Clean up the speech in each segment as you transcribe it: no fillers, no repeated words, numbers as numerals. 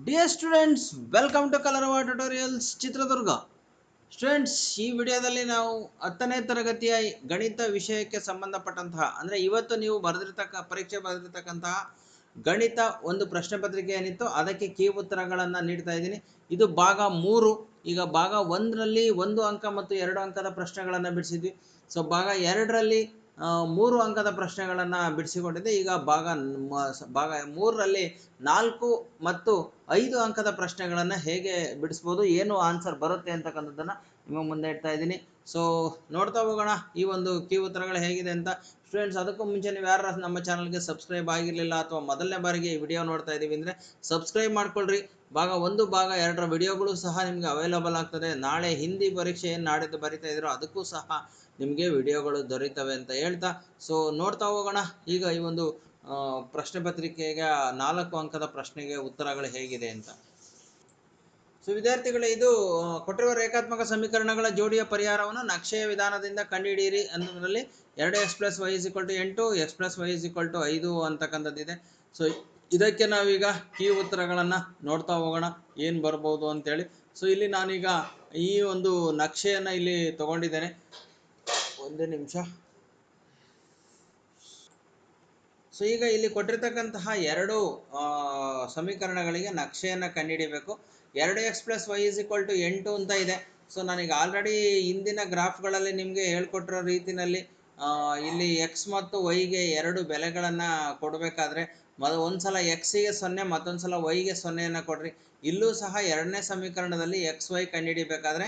Dear students, welcome to ಕಲರವ tutorials Chitradurga. Students, ಈ ವಿಡಿಯೋದಲ್ಲಿ ನಾವು 10ನೇ ತರಗತಿಯ ಗಣಿತ ವಿಷಯಕ್ಕೆ ಸಂಬಂಧಪಟ್ಟಂತಹ ಅಂದರೆ ಇವತ್ತು ನೀವು ಪರೀಕ್ಷೆ ಬರೆದಿರ್ತಕ್ಕಂತಹ ಗಣಿತ ಒಂದು ಪ್ರಶ್ನೆ ಪತ್ರಿಕೆ ಏನಿತ್ತು ಅದಕ್ಕೆ ಕೀ ಉತ್ತರಗಳನ್ನು ನೀಡ್ತಾ ಇದ್ದೀನಿ. ಇದು ಭಾಗ 3. ಈಗ ಭಾಗ 1ರಲ್ಲಿ 1 ಅಂಕ ಮತ್ತು 2 ಅಂಕದ ಪ್ರಶ್ನೆಗಳನ್ನು ಬಿಡಿಸಿದ್ವಿ. ಸೊ ಭಾಗ 2ರಲ್ಲಿ 3 ಅಂಕದ ಪ್ರಶ್ನೆಗಳನ್ನು ಬಿಡಿಸಿಕೊಂಡಿದ್ದೆ. ಈಗ ಭಾಗ 3ರಲ್ಲಿ 4 ಮತ್ತು 5 ಅಂಕದ ಪ್ರಶ್ನೆಗಳನ್ನು ಹೇಗೆ ಬಿಡಿಸ್ಬೋದು, ಏನು ಆನ್ಸರ್ ಬರುತ್ತೆ ಅಂತಕ್ಕಂಥದ್ದನ್ನು ನಿಮ್ಮ ಮುಂದೆ ಇಡ್ತಾ ಇದ್ದೀನಿ. ಸೊ ನೋಡ್ತಾ ಹೋಗೋಣ ಈ ಒಂದು ಕೀ ಉತ್ತರಗಳು ಹೇಗಿದೆ ಅಂತ. ಸ್ಟೂಡೆಂಟ್ಸ್, ಅದಕ್ಕೂ ಮುಂಚೆ ನೀವು ಯಾರು ನಮ್ಮ ಚಾನಲ್ಗೆ ಸಬ್ಸ್ಕ್ರೈಬ್ ಆಗಿರಲಿಲ್ಲ ಅಥವಾ ಮೊದಲನೇ ಬಾರಿಗೆ ಈ ವಿಡಿಯೋ ನೋಡ್ತಾ ಇದ್ದೀವಿ ಅಂದರೆ ಸಬ್ಸ್ಕ್ರೈಬ್ ಮಾಡ್ಕೊಳ್ರಿ. ಭಾಗ 1 ಭಾಗ 2ರ ವಿಡಿಯೋಗಳು ಸಹ ನಿಮಗೆ ಅವೈಲಬಲ್ ಆಗ್ತದೆ. ನಾಳೆ ಹಿಂದಿ ಪರೀಕ್ಷೆ ಏನು ನಾಡಿದ್ದು ಬರಿತಾ ಇದ್ದೀರೋ ಅದಕ್ಕೂ ಸಹ ನಿಮಗೆ ವಿಡಿಯೋಗಳು ದೊರೀತವೆ ಅಂತ ಹೇಳ್ತಾ, ಸೊ ನೋಡ್ತಾ ಹೋಗೋಣ ಈಗ ಈ ಒಂದು ಪ್ರಶ್ನೆ ಪತ್ರಿಕೆಗೆ 4 ಅಂಕದ ಪ್ರಶ್ನೆಗೆ ಉತ್ತರಗಳು ಹೇಗಿದೆ ಅಂತ. ಸೊ ವಿದ್ಯಾರ್ಥಿಗಳೇ, ಇದು ಕೊಟ್ಟಿರುವ ರೇಖಾತ್ಮಕ ಸಮೀಕರಣಗಳ ಜೋಡಿಯ ಪರಿಹಾರವನ್ನು ನಕ್ಷೆಯ ವಿಧಾನದಿಂದ ಕಂಡುಹಿಡಿಯಿರಿ ಅನ್ನೋದರಲ್ಲಿ 2x+y = 8, x+y = 5 ಅಂತಕ್ಕಂಥದ್ದಿದೆ. ಸೊ ಇದಕ್ಕೆ ನಾವೀಗ ಕೀ ಉತ್ತರಗಳನ್ನು ನೋಡ್ತಾ ಹೋಗೋಣ ಏನು ಬರ್ಬೋದು ಅಂತೇಳಿ. ಸೊ ಇಲ್ಲಿ ನಾನೀಗ ಈ ಒಂದು ನಕ್ಷೆಯನ್ನು ಇಲ್ಲಿ ತಗೊಂಡಿದ್ದೇನೆ. ಒಂದೇ ನಿಮಿಷ. ಸೊ ಈಗ ಇಲ್ಲಿ ಕೊಟ್ಟಿರ್ತಕ್ಕಂತಹ 2 ಸಮೀಕರಣಗಳಿಗೆ ನಕ್ಷೆಯನ್ನು ಕಂಡುಹಿಡಿಯಬೇಕು. 2x+y = 8 ಅಂತ ಇದೆ. ಸೊ ನಾನೀಗ ಆಲ್ರೆಡಿ ಹಿಂದಿನ ಗ್ರಾಫ್ಗಳಲ್ಲಿ ನಿಮಗೆ ಹೇಳ್ಕೊಟ್ಟಿರೋ ರೀತಿಯಲ್ಲಿ ಇಲ್ಲಿ x ಮತ್ತು yಗೆ 2 ಬೆಲೆಗಳನ್ನು ಕೊಡಬೇಕಾದ್ರೆ ಒಂದು ಸಲ xಗೆ 0 ಮತ್ತೊಂದು ಸಲ yಗೆ 0 ಕೊಡ್ರಿ. ಇಲ್ಲೂ ಸಹ 2ನೇ ಸಮೀಕರಣದಲ್ಲಿ xy ಕಂಡುಹಿಡಿಯಬೇಕಾದ್ರೆ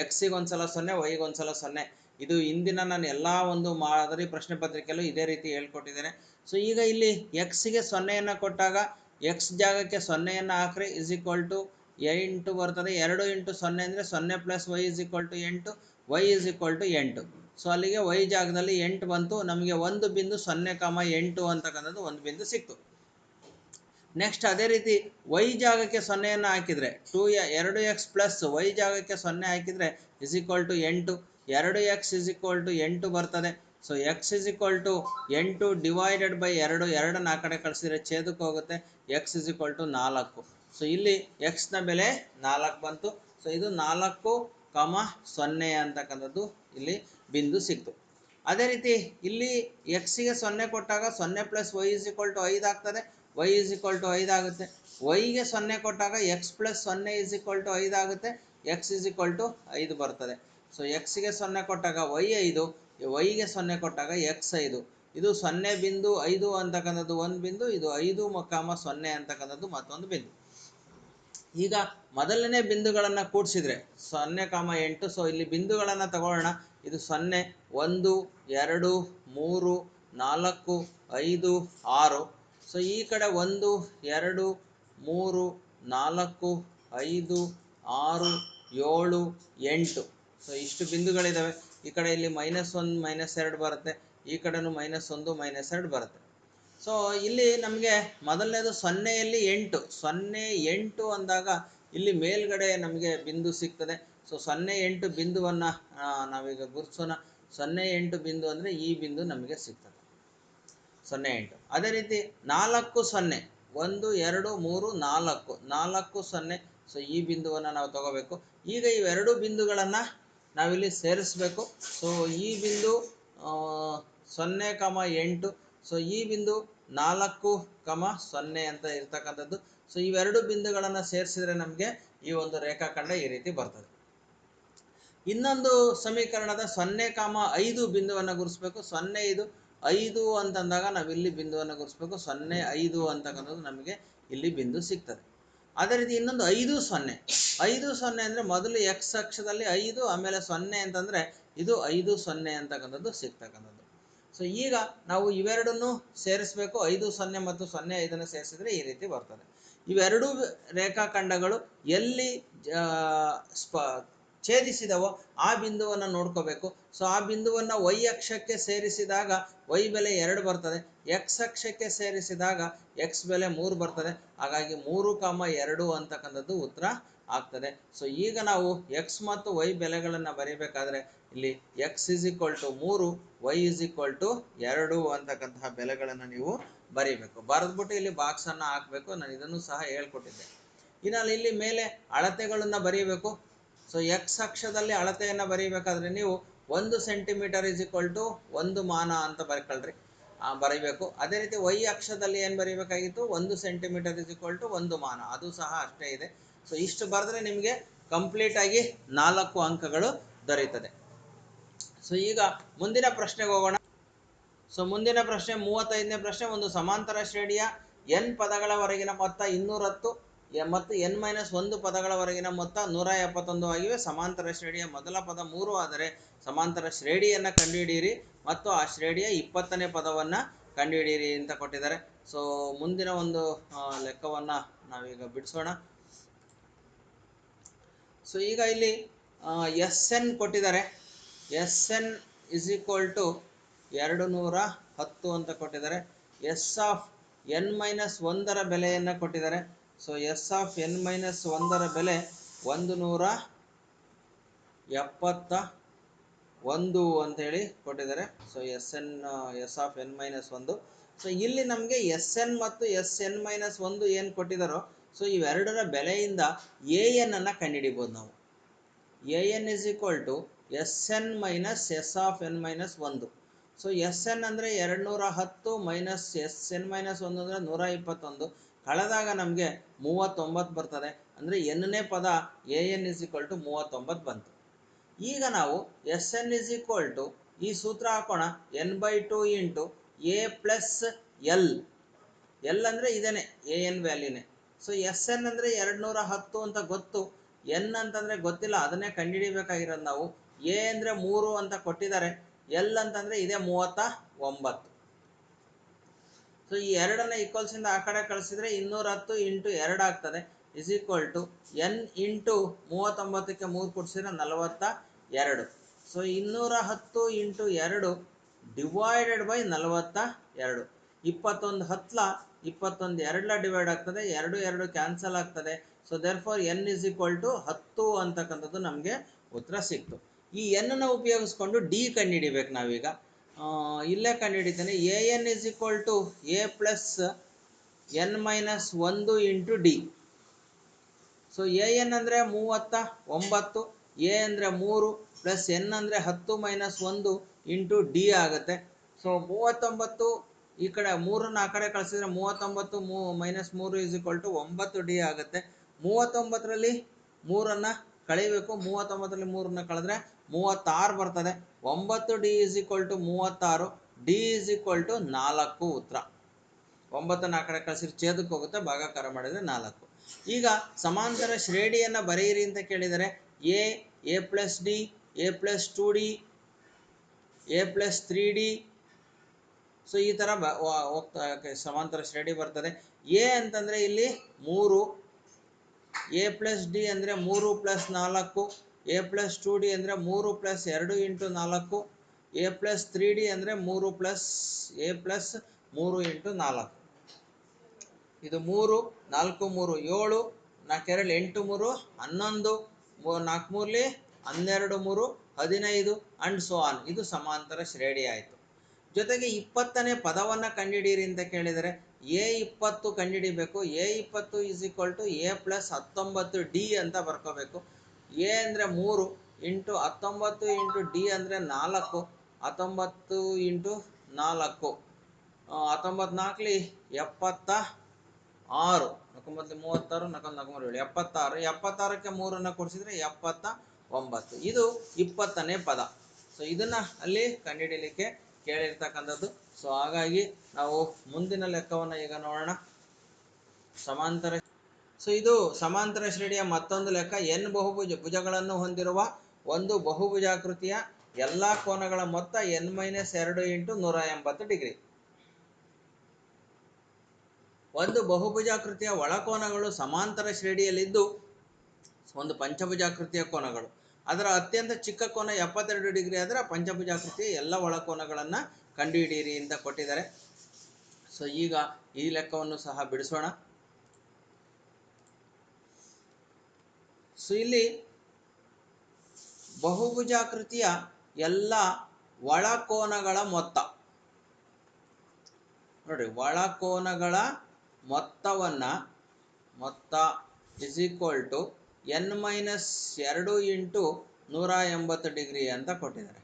xಗೆ ಒಂದು ಸಲ 0, yಗೆ ಒಂದು ಸಲ 0. ಇದು ಹಿಂದಿನ ನಾನು ಎಲ್ಲ ಒಂದು ಮಾದರಿ ಪ್ರಶ್ನೆ ಪತ್ರಿಕೆಯಲ್ಲೂ ಇದೇ ರೀತಿ ಹೇಳ್ಕೊಟ್ಟಿದ್ದೇನೆ. ಸೊ ಈಗ ಇಲ್ಲಿ xಗೆ 0 ಕೊಟ್ಟಾಗ x ಜಾಗಕ್ಕೆ 0 ಹಾಕ್ರಿ = 8 ಬರ್ತದೆ. 2 × 0 ಅಂದರೆ 0 + y = 8, y = 8. ಸೊ ಅಲ್ಲಿಗೆ y ಜಾಗದಲ್ಲಿ 8 ಬಂತು. ನಮಗೆ ಒಂದು ಬಿಂದು 0,8 ಅಂತಕ್ಕಂಥದ್ದು ಒಂದು ಬಿಂದು ಸಿಕ್ತು. ನೆಕ್ಸ್ಟ್ ಅದೇ ರೀತಿ y ಜಾಗಕ್ಕೆ 0 ಹಾಕಿದರೆ 2x + y ಜಾಗಕ್ಕೆ 0 ಹಾಕಿದರೆ = 8. 2x = 8 ಬರ್ತದೆ. ಸೊ x = 8 ಡಿವೈಡೆಡ್ ಬೈ 2, 2ನ್ನು ಆ ಕಡೆ ಕಳಿಸಿದರೆ ಛೇದಕ್ಕೆ ಹೋಗುತ್ತೆ. x = 4. ಸೊ ಇಲ್ಲಿ x ನ ಬೆಲೆ 4 ಬಂತು. ಸೊ ಇದು 4, 0 ಅಂತಕ್ಕಂಥದ್ದು ಇಲ್ಲಿ ಬಿಂದು ಸಿಕ್ತು. ಅದೇ ರೀತಿ ಇಲ್ಲಿ xಗೆ 0 ಕೊಟ್ಟಾಗ 0 + y = 5 ಆಗ್ತದೆ. y = 5 ಆಗುತ್ತೆ. yಗೆ 0 ಕೊಟ್ಟಾಗ x + 0 = 5 ಆಗುತ್ತೆ. x = 5 ಬರ್ತದೆ. ಸೊ xಗೆ 0 ಕೊಟ್ಟಾಗ y 5, yಗೆ 0 ಕೊಟ್ಟಾಗ x 5. ಇದು 0.5 ಅಂತಕ್ಕಂಥದ್ದು ಒಂದು ಬಿಂದು, ಇದು 5, 0 ಅಂತಕ್ಕಂಥದ್ದು ಮತ್ತೊಂದು ಬಿಂದು. ಈಗ ಮೊದಲನೇ ಬಿಂದುಗಳನ್ನು ಕೂಡಿಸಿದರೆ 0,8. ಸೊ ಇಲ್ಲಿ ಬಿಂದುಗಳನ್ನು ತಗೊಳ್ಳೋಣ. ಇದು 0, 1, 2, 3, 4, 5, 6. ಸೊ ಈ ಕಡೆ 1, 2, 3, 4, 5, 6, 7, 8. ಸೊ ಇಷ್ಟು ಬಿಂದುಗಳಿದ್ದಾವೆ. ಈ ಕಡೆ ಇಲ್ಲಿ -1, -2 ಬರುತ್ತೆ. ಈ ಕಡೆನೂ -1, -2 ಬರುತ್ತೆ. ಸೊ ಇಲ್ಲಿ ನಮಗೆ ಮೊದಲನೇದು 0ಯಲ್ಲಿ 8, 0, 8 ಅಂದಾಗ ಇಲ್ಲಿ ಮೇಲ್ಗಡೆ ನಮಗೆ ಬಿಂದು ಸಿಗ್ತದೆ. ಸೊ 0, 8 ಬಿಂದುವನ್ನು ನಾವೀಗ ಗುರುತಿಸೋಣ. 0, 8 ಬಿಂದು ಅಂದರೆ ಈ ಬಿಂದು ನಮಗೆ ಸಿಗ್ತದೆ 0, 8. ಅದೇ ರೀತಿ 4, 0, 1, 2, 3, 4, 4, 0. ಸೊ ಈ ಬಿಂದುವನ್ನು ನಾವು ತಗೋಬೇಕು. ಈಗ ಇವೆರಡು ಬಿಂದುಗಳನ್ನು ನಾವಿಲ್ಲಿ ಸೇರಿಸಬೇಕು. ಸೊ ಈ ಬಿಂದು 0, 8. ಸೊ ಈ ಬಿಂದು 4, 0 ಅಂತ ಇರ್ತಕ್ಕಂಥದ್ದು. ಸೊ ಇವೆರಡು ಬಿಂದುಗಳನ್ನು ಸೇರಿಸಿದರೆ ನಮಗೆ ಈ ಒಂದು ರೇಖಾಖಂಡ ಈ ರೀತಿ ಬರ್ತದೆ. ಇನ್ನೊಂದು ಸಮೀಕರಣದ 0, 5 ಬಿಂದುವನ್ನು ಗುರುತಿಸಬೇಕು. 0, 5 ಅಂತಂದಾಗ ನಾವಿಲ್ಲಿ ಬಿಂದುವನ್ನು ಗುರುತಿಸಬೇಕು. 0, 5 ಅಂತಕ್ಕಂಥದ್ದು ನಮಗೆ ಇಲ್ಲಿ ಬಿಂದು ಸಿಗ್ತದೆ. ಅದೇ ರೀತಿ ಇನ್ನೊಂದು 5, 0. 5, 0 ಅಂದರೆ ಮೊದಲು x ಅಕ್ಷದಲ್ಲಿ 5, ಆಮೇಲೆ 0 ಅಂತಂದರೆ ಇದು 5, 0 ಅಂತಕ್ಕಂಥದ್ದು ಸಿಗ್ತಕ್ಕಂಥದ್ದು. ಸೊ ಈಗ ನಾವು ಇವೆರಡನ್ನು ಸೇರಿಸಬೇಕು. 5, 0 ಮತ್ತು 0, 5ನ್ನು ಸೇರಿಸಿದರೆ ಈ ರೀತಿ ಬರ್ತದೆ. ಇವೆರಡೂ ರೇಖಾಖಂಡಗಳು ಎಲ್ಲಿ ಛೇದಿಸಿದವೋ ಆ ಬಿಂದುವನ್ನು ನೋಡ್ಕೋಬೇಕು. ಸೊ ಆ ಬಿಂದುವನ್ನು y ಅಕ್ಷಕ್ಕೆ ಸೇರಿಸಿದಾಗ y ಬೆಲೆ 2 ಬರ್ತದೆ. x ಅಕ್ಷಕ್ಕೆ ಸೇರಿಸಿದಾಗ x ಬೆಲೆ 3 ಬರ್ತದೆ. ಹಾಗಾಗಿ 3, 2 ಅಂತಕ್ಕಂಥದ್ದು ಉತ್ತರ ಆಗ್ತದೆ. ಸೊ ಈಗ ನಾವು x ಮತ್ತು y ಬೆಲೆಗಳನ್ನು ಬರೀಬೇಕಾದ್ರೆ ಇಲ್ಲಿ x = 3, y = 2 ಅಂತಕ್ಕಂತಹ ಬೆಲೆಗಳನ್ನು ನೀವು ಬರೀಬೇಕು. ಬರೆದ್ಬಿಟ್ಟು ಇಲ್ಲಿ ಬಾಕ್ಸನ್ನು ಹಾಕಬೇಕು. ನಾನು ಇದನ್ನು ಸಹ ಹೇಳ್ಕೊಟ್ಟಿದ್ದೆ. ಇನ್ನು ಇಲ್ಲಿ ಮೇಲೆ ಅಳತೆಗಳನ್ನು ಬರೀಬೇಕು. ಸೊ ಎಕ್ಸ್ ಅಕ್ಷದಲ್ಲಿ ಅಳತೆಯನ್ನು ಬರೀಬೇಕಾದ್ರೆ ನೀವು 1 ಸೆಂಟಿಮೀಟರ್ ಇಸ್ ಈಕ್ವಲ್ ಟು 1 ಮಾನ ಅಂತ ಬರ್ಕೊಳ್ರಿ, ಬರೀಬೇಕು. ಅದೇ ರೀತಿ ವೈ ಅಕ್ಷದಲ್ಲಿ ಏನು ಬರೀಬೇಕಾಗಿತ್ತು, 1 ಸೆಂಟಿಮೀಟರ್ ಇಸ್ ಈಕ್ವಲ್ ಟು 1 ಮಾನ, ಅದು ಸಹ ಅಷ್ಟೇ ಇದೆ. ಸೊ ಇಷ್ಟು ಬರೆದ್ರೆ ನಿಮಗೆ ಕಂಪ್ಲೀಟ್ ಆಗಿ 4 ಅಂಕಗಳು ದೊರೆಯುತ್ತದೆ. ಸೊ ಈಗ ಮುಂದಿನ ಪ್ರಶ್ನೆಗೆ ಹೋಗೋಣ. ಸೊ ಮುಂದಿನ ಪ್ರಶ್ನೆ 35ನೇ ಪ್ರಶ್ನೆ. ಒಂದು ಸಮಾಂತರ ಶ್ರೇಣಿಯ ಎನ್ ಪದಗಳವರೆಗಿನ ಮೊತ್ತ 210 ಮತ್ತು n-1 ಪದಗಳವರೆಗಿನ ಮೊತ್ತ 171 ಆಗಿವೆ. ಸಮಾಂತರ ಶ್ರೇಣಿಯ ಮೊದಲ ಪದ 3 ಆದರೆ ಸಮಾಂತರ ಶ್ರೇಣಿಯನ್ನು ಕಂಡುಹಿಡಿಯಿರಿ ಮತ್ತು ಆ ಶ್ರೇಣಿಯ 20ನೇ ಪದವನ್ನು ಕಂಡುಹಿಡಿಯಿರಿ ಅಂತ ಕೊಟ್ಟಿದ್ದಾರೆ. ಸೊ ಮುಂದಿನ ಒಂದು ಲೆಕ್ಕವನ್ನು ನಾವೀಗ ಬಿಡಿಸೋಣ. ಸೊ ಈಗ ಇಲ್ಲಿ ಎಸ್ ಎನ್ ಕೊಟ್ಟಿದ್ದಾರೆ. S N is equal to 210 ಅಂತ ಕೊಟ್ಟಿದ್ದಾರೆ. ಎಸ್ ಆಫ್ n-1 ಬೆಲೆಯನ್ನು ಕೊಟ್ಟಿದ್ದಾರೆ. ಸೊ ಎಸ್ ಆಫ್ n-1 ಬೆಲೆ 171 ಅಂತೇಳಿ ಕೊಟ್ಟಿದ್ದಾರೆ. So S of n-1. So ಇಲ್ಲಿ ನಮಗೆ ಎಸ್ ಎನ್ ಮತ್ತು n-1 ಏನು ಕೊಟ್ಟಿದ್ದಾರೋ, ಸೊ ಇವೆರಡರ ಬೆಲೆಯಿಂದ ಎ ಎನ್ ಅನ್ನು ಕಂಡುಹಿಡಿಬೋದು ನಾವು. A N is equal to S N minus S of n-1. So S N ಅಂದರೆ 210 ಮೈನಸ್ n-1 ಅಂದರೆ 121, ಕಳೆದಾಗ ನಮಗೆ 39 ಬರ್ತದೆ. ಅಂದರೆ ಎನ್ನೇ ಪದ A N is equal to 39 ಬಂತು. ಈಗ ನಾವು S N is equal to ಈ ಸೂತ್ರ ಹಾಕೋಣ, n/2 into A plus L. L ಅಂದರೆ ಇದೇನೆ ಎ ಎನ್ ವ್ಯಾಲ್ಯೂನೇ. ಸೊ ಎಸ್ ಎನ್ ಅಂದರೆ 210 ಅಂತ ಗೊತ್ತು, ಎನ್ ಅಂತಂದರೆ ಗೊತ್ತಿಲ್ಲ, ಅದನ್ನೇ ಕಂಡುಹಿಡಿಬೇಕಾಗಿರೋದು ನಾವು. ಎ ಅಂದರೆ 3 ಅಂತ ಕೊಟ್ಟಿದ್ದಾರೆ, ಎಲ್ ಅಂತಂದರೆ ಇದೆ 39. ಸೊ ಈ ಎರಡನ್ನ ಈಕ್ವಲ್ಸಿಂದ ಆ ಕಡೆ ಕಳಿಸಿದರೆ 210 ಇಂಟು 2 ಆಗ್ತದೆ, is equal to N into 39ಕ್ಕೆ 3 ಕೊಡಿಸಿದ್ರೆ 42. So 210 into 2 divided by 42. 21 10 21 2 divide ಆಗ್ತದೆ, 2 2 ಕ್ಯಾನ್ಸಲ್ ಆಗ್ತದೆ. So therefore N is equal to 10 ಅಂತಕ್ಕಂಥದ್ದು ನಮಗೆ ಉತ್ತರ ಸಿಕ್ತು. ಈ ಎನ್ನ ಉಪಯೋಗಿಸ್ಕೊಂಡು ಡಿ ಕಂಡುಹಿಡಿಬೇಕು ನಾವೀಗ. ಇಲ್ಲೇ ಕಂಡುಹಿಡಿತೇನೆ. A N is equal to A plus n-1 into D. So A N ಅಂದರೆ 39, ಎ ಅಂದರೆ 3 ಪ್ಲಸ್ ಎನ್ ಅಂದರೆ 10 ಮೈನಸ್ 1 ಇಂಟು ಡಿ ಆಗುತ್ತೆ. ಸೊ 39 ಈ ಕಡೆ 3 ಆ ಕಡೆ ಕಳಿಸಿದ್ರೆ 39 minus 3 is equal to 9 D ಆಗುತ್ತೆ. 39ರಲ್ಲಿ 3 ಕಳಿಬೇಕು, 39ರಲ್ಲಿ 3 ಕಳೆದ್ರೆ 36 ಬರ್ತದೆ. 9 D is equal to 36, D is equal to 4 ಉತ್ತರ. 9 ಆ ಕಡೆ ಕಳಿಸಿದ್ರೆ ಛೇದಕ್ಕೆ ಹೋಗುತ್ತೆ, ಭಾಗಾಕಾರ ಮಾಡಿದರೆ 4. ಈಗ ಸಮಾಂತರ ಶ್ರೇಣಿಯನ್ನು ಬರೆಯಿರಿ ಅಂತ ಕೇಳಿದರೆ A plus D, A plus 2d, A plus 3d. So ಈ ಥರ ಹೋಗ್ತಾ ಸಮಾಂತರ ಶ್ರೇಣಿ ಬರ್ತದೆ. ಎ ಅಂತಂದರೆ ಇಲ್ಲಿ 3, ಎ ಪ್ಲಸ್ ಡಿ ಅಂದರೆ 3 ಪ್ಲಸ್ 4, ಎ ಪ್ಲಸ್ 2d ಅಂದರೆ 3 plus 2 into 4, A plus 3d ಅಂದರೆ 3 ಪ್ಲಸ್ ಎ ಪ್ಲಸ್ 3 ಇಂಟು 4. ಇದು 3 4 3 7, 4 2 8 3 11, 4 3 12 3 15 ಅಂಡ್ ಸೋ ಆನ್. ಇದು ಸಮಾಂತರ ಶ್ರೇಣಿ ಆಯಿತು. ಜೊತೆಗೆ 20ನೇ ಪದವನ್ನು ಕಂಡುಹಿಡಿಯಿರಿ ಅಂತ ಕೇಳಿದರೆ ಎ 20 ಕಂಡುಹಿಡಿಬೇಕು. A 20 is equal to A plus 19 D ಅಂತ ಬರ್ಕೋಬೇಕು. ಎ ಅಂದರೆ 3 ಇಂಟು 19 ಇಂಟು ಡಿ ಅಂದರೆ 4, 19 ಇಂಟು 4, 19 4 76, 19 36, 76, 76ಕ್ಕೆ 3 ಕೊಡಿಸಿದ್ರೆ 79. ಇದು 20ನೇ ಪದ. ಸೊ ಇದನ್ನು ಅಲ್ಲಿ ಕಂಡುಹಿಡಿಯಲಿಕ್ಕೆ ಕೇಳಿರ್ತಕ್ಕಂಥದ್ದು. ಸೊ ಹಾಗಾಗಿ ನಾವು ಮುಂದಿನ ಲೆಕ್ಕವನ್ನು ಈಗ ನೋಡೋಣ. ಸಮಾಂತರ. ಸೊ ಇದು ಸಮಾಂತರ ಶ್ರೇಣಿಯ ಮತ್ತೊಂದು ಲೆಕ್ಕ. ಎನ್ ಭುಜಗಳನ್ನು ಹೊಂದಿರುವ ಒಂದು ಬಹುಭುಜಾಕೃತಿಯ ಎಲ್ಲ ಕೋನಗಳ ಮೊತ್ತ n-2 ಇಂಟು 180 ಡಿಗ್ರಿ. ಒಂದು ಬಹುಭುಜಾಕೃತಿಯ ಒಳಕೋನಗಳು ಸಮಾಂತರ ಶ್ರೇಣಿಯಲ್ಲಿದ್ದು ಒಂದು ಪಂಚಭುಜಾಕೃತಿಯ ಕೋನಗಳು. ಅದರ ಅತ್ಯಂತ ಚಿಕ್ಕ ಕೋನ 72 ಡಿಗ್ರಿ ಆದರೆ ಪಂಚಭುಜಾಕೃತಿಯ ಎಲ್ಲ ಒಳಕೋನಗಳನ್ನು ಕಂಡುಹಿಡಿಯಿರಿ ಅಂತ ಕೊಟ್ಟಿದ್ದಾರೆ. ಸೊ ಈಗ ಈ ಲೆಕ್ಕವನ್ನು ಸಹ ಬಿಡಿಸೋಣ. ಸೊ ಇಲ್ಲಿ ಬಹುಭುಜಾಕೃತಿಯ ಎಲ್ಲ ಒಳಕೋನಗಳ ಮೊತ್ತ ನೋಡಿ, ಒಳಕೋನಗಳ ಮೊತ್ತ is equal to N minus 2 into 180 degree ಅಂತ ಕೊಟ್ಟಿದ್ದಾರೆ.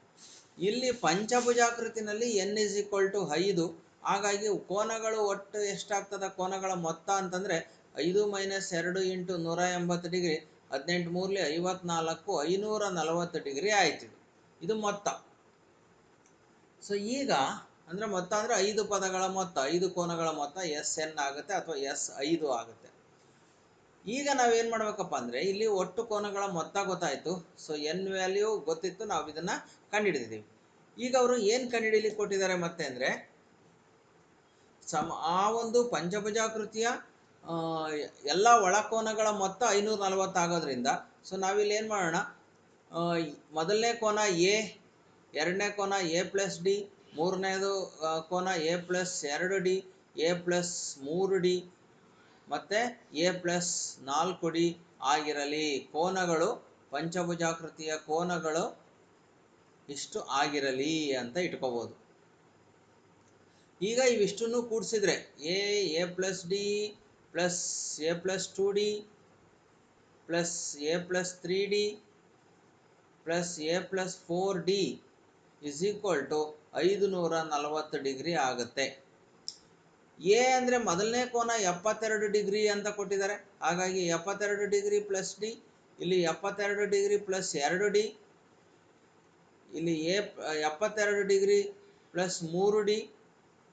ಇಲ್ಲಿ ಪಂಚಭುಜಾಕೃತಿನಲ್ಲಿ ಎನ್ ಇಸ್ ಈಕ್ವಲ್ ಟು 5, ಹಾಗಾಗಿ ಕೋನಗಳು ಒಟ್ಟು ಎಷ್ಟಾಗ್ತದೆ ಕೋನಗಳ ಮೊತ್ತ ಅಂತಂದರೆ 5 ಮೈನಸ್ 2 ಇಂಟು 180 ಡಿಗ್ರಿ 18 ಮೂರಲಿ 54 540 ಡಿಗ್ರಿ ಆಯ್ತು. ಇದು ಮೊತ್ತ. ಸೊ ಈಗ ಅಂದರೆ ಮೊತ್ತ ಅಂದರೆ 5 ಪದಗಳ ಮೊತ್ತ, 5 ಕೋನಗಳ ಮೊತ್ತ ಎಸ್ ಎನ್ ಆಗುತ್ತೆ ಅಥವಾ ಎಸ್ 5 ಆಗುತ್ತೆ. ಈಗ ನಾವೇನು ಮಾಡಬೇಕಪ್ಪ ಅಂದರೆ ಇಲ್ಲಿ ಒಟ್ಟು ಕೋನಗಳ ಮೊತ್ತ ಗೊತ್ತಾಯಿತು. ಸೊ ಎನ್ ವ್ಯಾಲ್ಯೂ ಗೊತ್ತಿತ್ತು, ನಾವು ಇದನ್ನು ಕಂಡುಹಿಡಿದಿದ್ದೀವಿ. ಈಗ ಅವರು ಏನು ಕಂಡುಹಿಡಿಯಲಿಕ್ಕೆ ಕೊಟ್ಟಿದ್ದಾರೆ ಮತ್ತೆ ಅಂದರೆ ಆ ಒಂದು ಪಂಚಭುಜಾಕೃತಿಯ ಎಲ್ಲ ಒಳಕೋನಗಳ ಮೊತ್ತ 540 ಆಗೋದ್ರಿಂದ ಸೊ ನಾವಿಲ್ಲಿ ಏನು ಮಾಡೋಣ, ಮೊದಲನೇ ಕೋನ ಎ, ಎರಡನೇ ಕೋನ ಎ ಪ್ಲಸ್ ಡಿ, ಮೂರನೇದು ಕೋನ A plus 2 D, A plus 3 D ಮತ್ತು ಎ ಪ್ಲಸ್ 4 ಡಿ ಆಗಿರಲಿ. ಕೋನಗಳು ಪಂಚಭುಜಾಕೃತಿಯ ಕೋನಗಳು ಇಷ್ಟು ಆಗಿರಲಿ ಅಂತ ಇಟ್ಕೋಬೋದು. ಈಗ ಇವಿಷ್ಟನ್ನು ಕೂಡಿಸಿದ್ರೆ A plus D plus A plus 2 D plus A plus 3 D plus A plus 4 D is equal to 540 degree ಆಗುತ್ತೆ. ಎ ಅಂದರೆ ಮೊದಲನೇ ಕೋನ 72 ಡಿಗ್ರಿ ಅಂತ ಕೊಟ್ಟಿದ್ದಾರೆ, ಹಾಗಾಗಿ 72 ಡಿಗ್ರಿ ಪ್ಲಸ್ ಡಿ, ಇಲ್ಲಿ 72 ಡಿಗ್ರಿ ಪ್ಲಸ್ 2 ಡಿ, ಇಲ್ಲಿ 72 ಡಿಗ್ರಿ ಪ್ಲಸ್ 3 ಡಿ.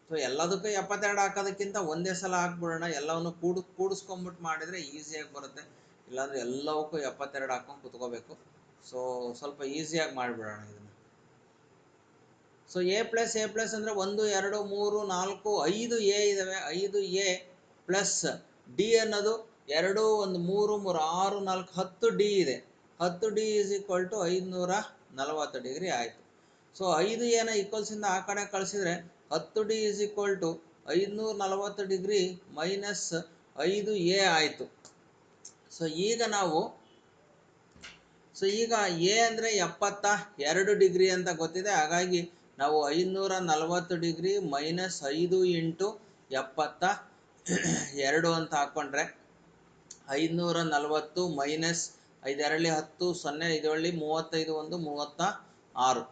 ಸೊ ಎಲ್ಲದಕ್ಕೂ 72 ಹಾಕೋದಕ್ಕಿಂತ ಒಂದೇ ಸಲ ಹಾಕ್ಬಿಡೋಣ, ಎಲ್ಲವನ್ನು ಕೂಡಿಸ್ಕೊಂಬಿಟ್ಟು ಮಾಡಿದರೆ ಈಸಿಯಾಗಿ ಬರುತ್ತೆ. ಇಲ್ಲಾಂದರೆ ಎಲ್ಲವಕ್ಕೂ 72 ಹಾಕ್ಕೊಂಡು ಕುತ್ಕೋಬೇಕು. ಸೊ ಸ್ವಲ್ಪ ಈಸಿಯಾಗಿ ಮಾಡಿಬಿಡೋಣ ಇದನ್ನು. ಸೊ ಎ ಪ್ಲಸ್ ಅಂದರೆ 1 2 3 4 5 ಎ ಇದ್ದಾವೆ. 5 ಎ ಪ್ಲಸ್ ಡಿ ಅನ್ನೋದು 2 1 3 3 6 4 10 ಡಿ ಇದೆ. 10 D is equal to 540 degree ಆಯಿತು. ಸೊ 5 ಎನ ಈಕ್ವಲ್ಸಿಂದ ಆ ಕಡೆ ಕಳಿಸಿದರೆ 10 D is equal to 540 degree minus 5 A ಆಯಿತು. ಸೊ ಈಗ ಎ ಅಂದರೆ 72 ಡಿಗ್ರಿ ಅಂತ ಗೊತ್ತಿದೆ, ಹಾಗಾಗಿ ನಾವು 540 ಡಿಗ್ರಿ ಮೈನಸ್ 5 ಇಂಟು 72 ಅಂತ ಹಾಕ್ಕೊಂಡ್ರೆ 540 ಮೈನಸ್ 5 2 10 0 5 35 1 36.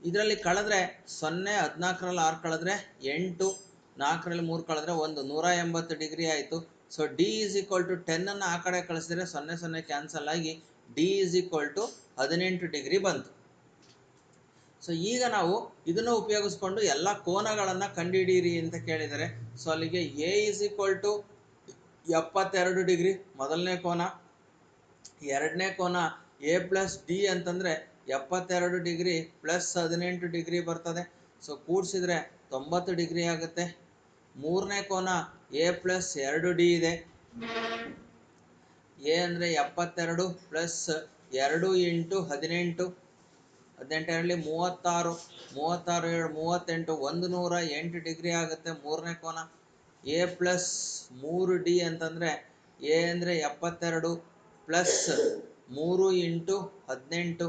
ಇದರಲ್ಲಿ ಕಳೆದ್ರೆ 0 14ರಲ್ಲಿ 6 ಕಳೆದ್ರೆ 8, 4ರಲ್ಲಿ 3 ಕಳೆದ್ರೆ 1, 180 ಡಿಗ್ರಿ ಆಯಿತು. So D is equal to 10 ಆ ಕಡೆ ಕಳಿಸಿದ್ರೆ 0 0 ಕ್ಯಾನ್ಸಲ್ ಆಗಿ D is equal to 18 degree ಬಂತು. ಸೊ ಈಗ ನಾವು ಇದನ್ನು ಉಪಯೋಗಿಸ್ಕೊಂಡು ಎಲ್ಲ ಕೋನಗಳನ್ನು ಕಂಡುಹಿಡಿಯಿರಿ ಅಂತ ಕೇಳಿದರೆ, ಸೊ ಅಲ್ಲಿಗೆ A is equal to 72 degree ಮೊದಲನೇ ಕೋನ, ಎರಡನೇ ಕೋನ ಎ ಪ್ಲಸ್ ಡಿ ಅಂತಂದರೆ 72 ಡಿಗ್ರಿ ಪ್ಲಸ್ 18 ಡಿಗ್ರಿ ಬರ್ತದೆ. ಸೊ ಕೂಡಿಸಿದ್ರೆ 90 ಡಿಗ್ರಿ ಆಗುತ್ತೆ. ಮೂರನೇ ಕೋನ ಎ ಪ್ಲಸ್ 2 ಡಿ ಇದೆ. ಎ ಅಂದರೆ 72 ಪ್ಲಸ್ 2 ಇಂಟು 18, 18 36, 36 38, 108 ಡಿಗ್ರಿ ಆಗುತ್ತೆ ಮೂರನೇ ಕೋನ. ಎ ಪ್ಲಸ್ 3 ಡಿ ಅಂತಂದರೆ ಎ ಅಂದರೆ 72 ಪ್ಲಸ್ 3 ಇಂಟು 18,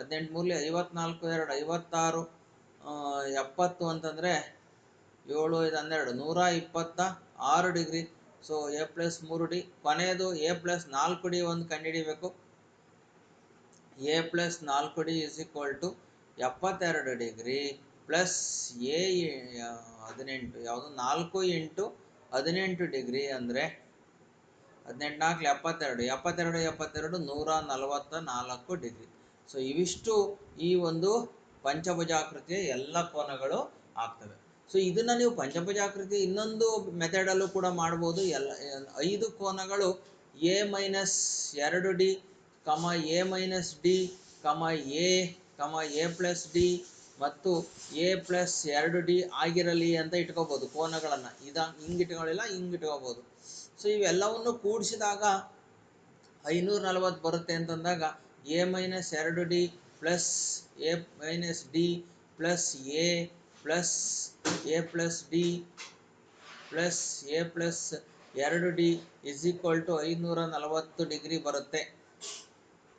18 ಮೂರಲಿ 54 2 56, 70 ಅಂತಂದರೆ 7 5 12 126 degree. So A plus 3 D. ಕೊನೆಯದು ಎ ಪ್ಲಸ್ 4 ಡಿ ಒಂದು ಕಂಡುಹಿಡಿಬೇಕು. A plus 4 D is equal to 72 degree plus A 18 ಯಾವುದು 4 ಇಂಟು 18 ಡಿಗ್ರಿ ಅಂದರೆ 18 4 72 72 144 ಡಿಗ್ರಿ. ಸೊ ಇವಿಷ್ಟು ಈ ಒಂದು ಪಂಚಭುಜಾಕೃತಿಯ ಎಲ್ಲ ಕೋನಗಳು ಆಗ್ತವೆ. ಸೊ ಇದನ್ನು ನೀವು ಪಂಚಭುಜಾಕೃತಿ ಇನ್ನೊಂದು ಮೆಥಡಲ್ಲೂ ಕೂಡ ಮಾಡ್ಬೋದು. 5 ಕೋನಗಳು A minus 2 D A minus D A plus D ಮತ್ತು ಎ ಪ್ಲಸ್ 2 ಡಿ ಆಗಿರಲಿ ಅಂತ ಇಟ್ಕೋಬೋದು ಕೋನಗಳನ್ನು. ಹಿಂಗೆ ಇಟ್ಕೊಳ್ಳಿಲ್ಲ, ಹಿಂಗೆ ಇಟ್ಕೋಬೋದು. ಸೊ ಇವೆಲ್ಲವನ್ನು ಕೂಡಿಸಿದಾಗ 540 ಬರುತ್ತೆ ಅಂತಂದಾಗ A minus 2 D plus A minus D plus A plus D plus A plus 2 D is equal to 540 degree ಬರುತ್ತೆ.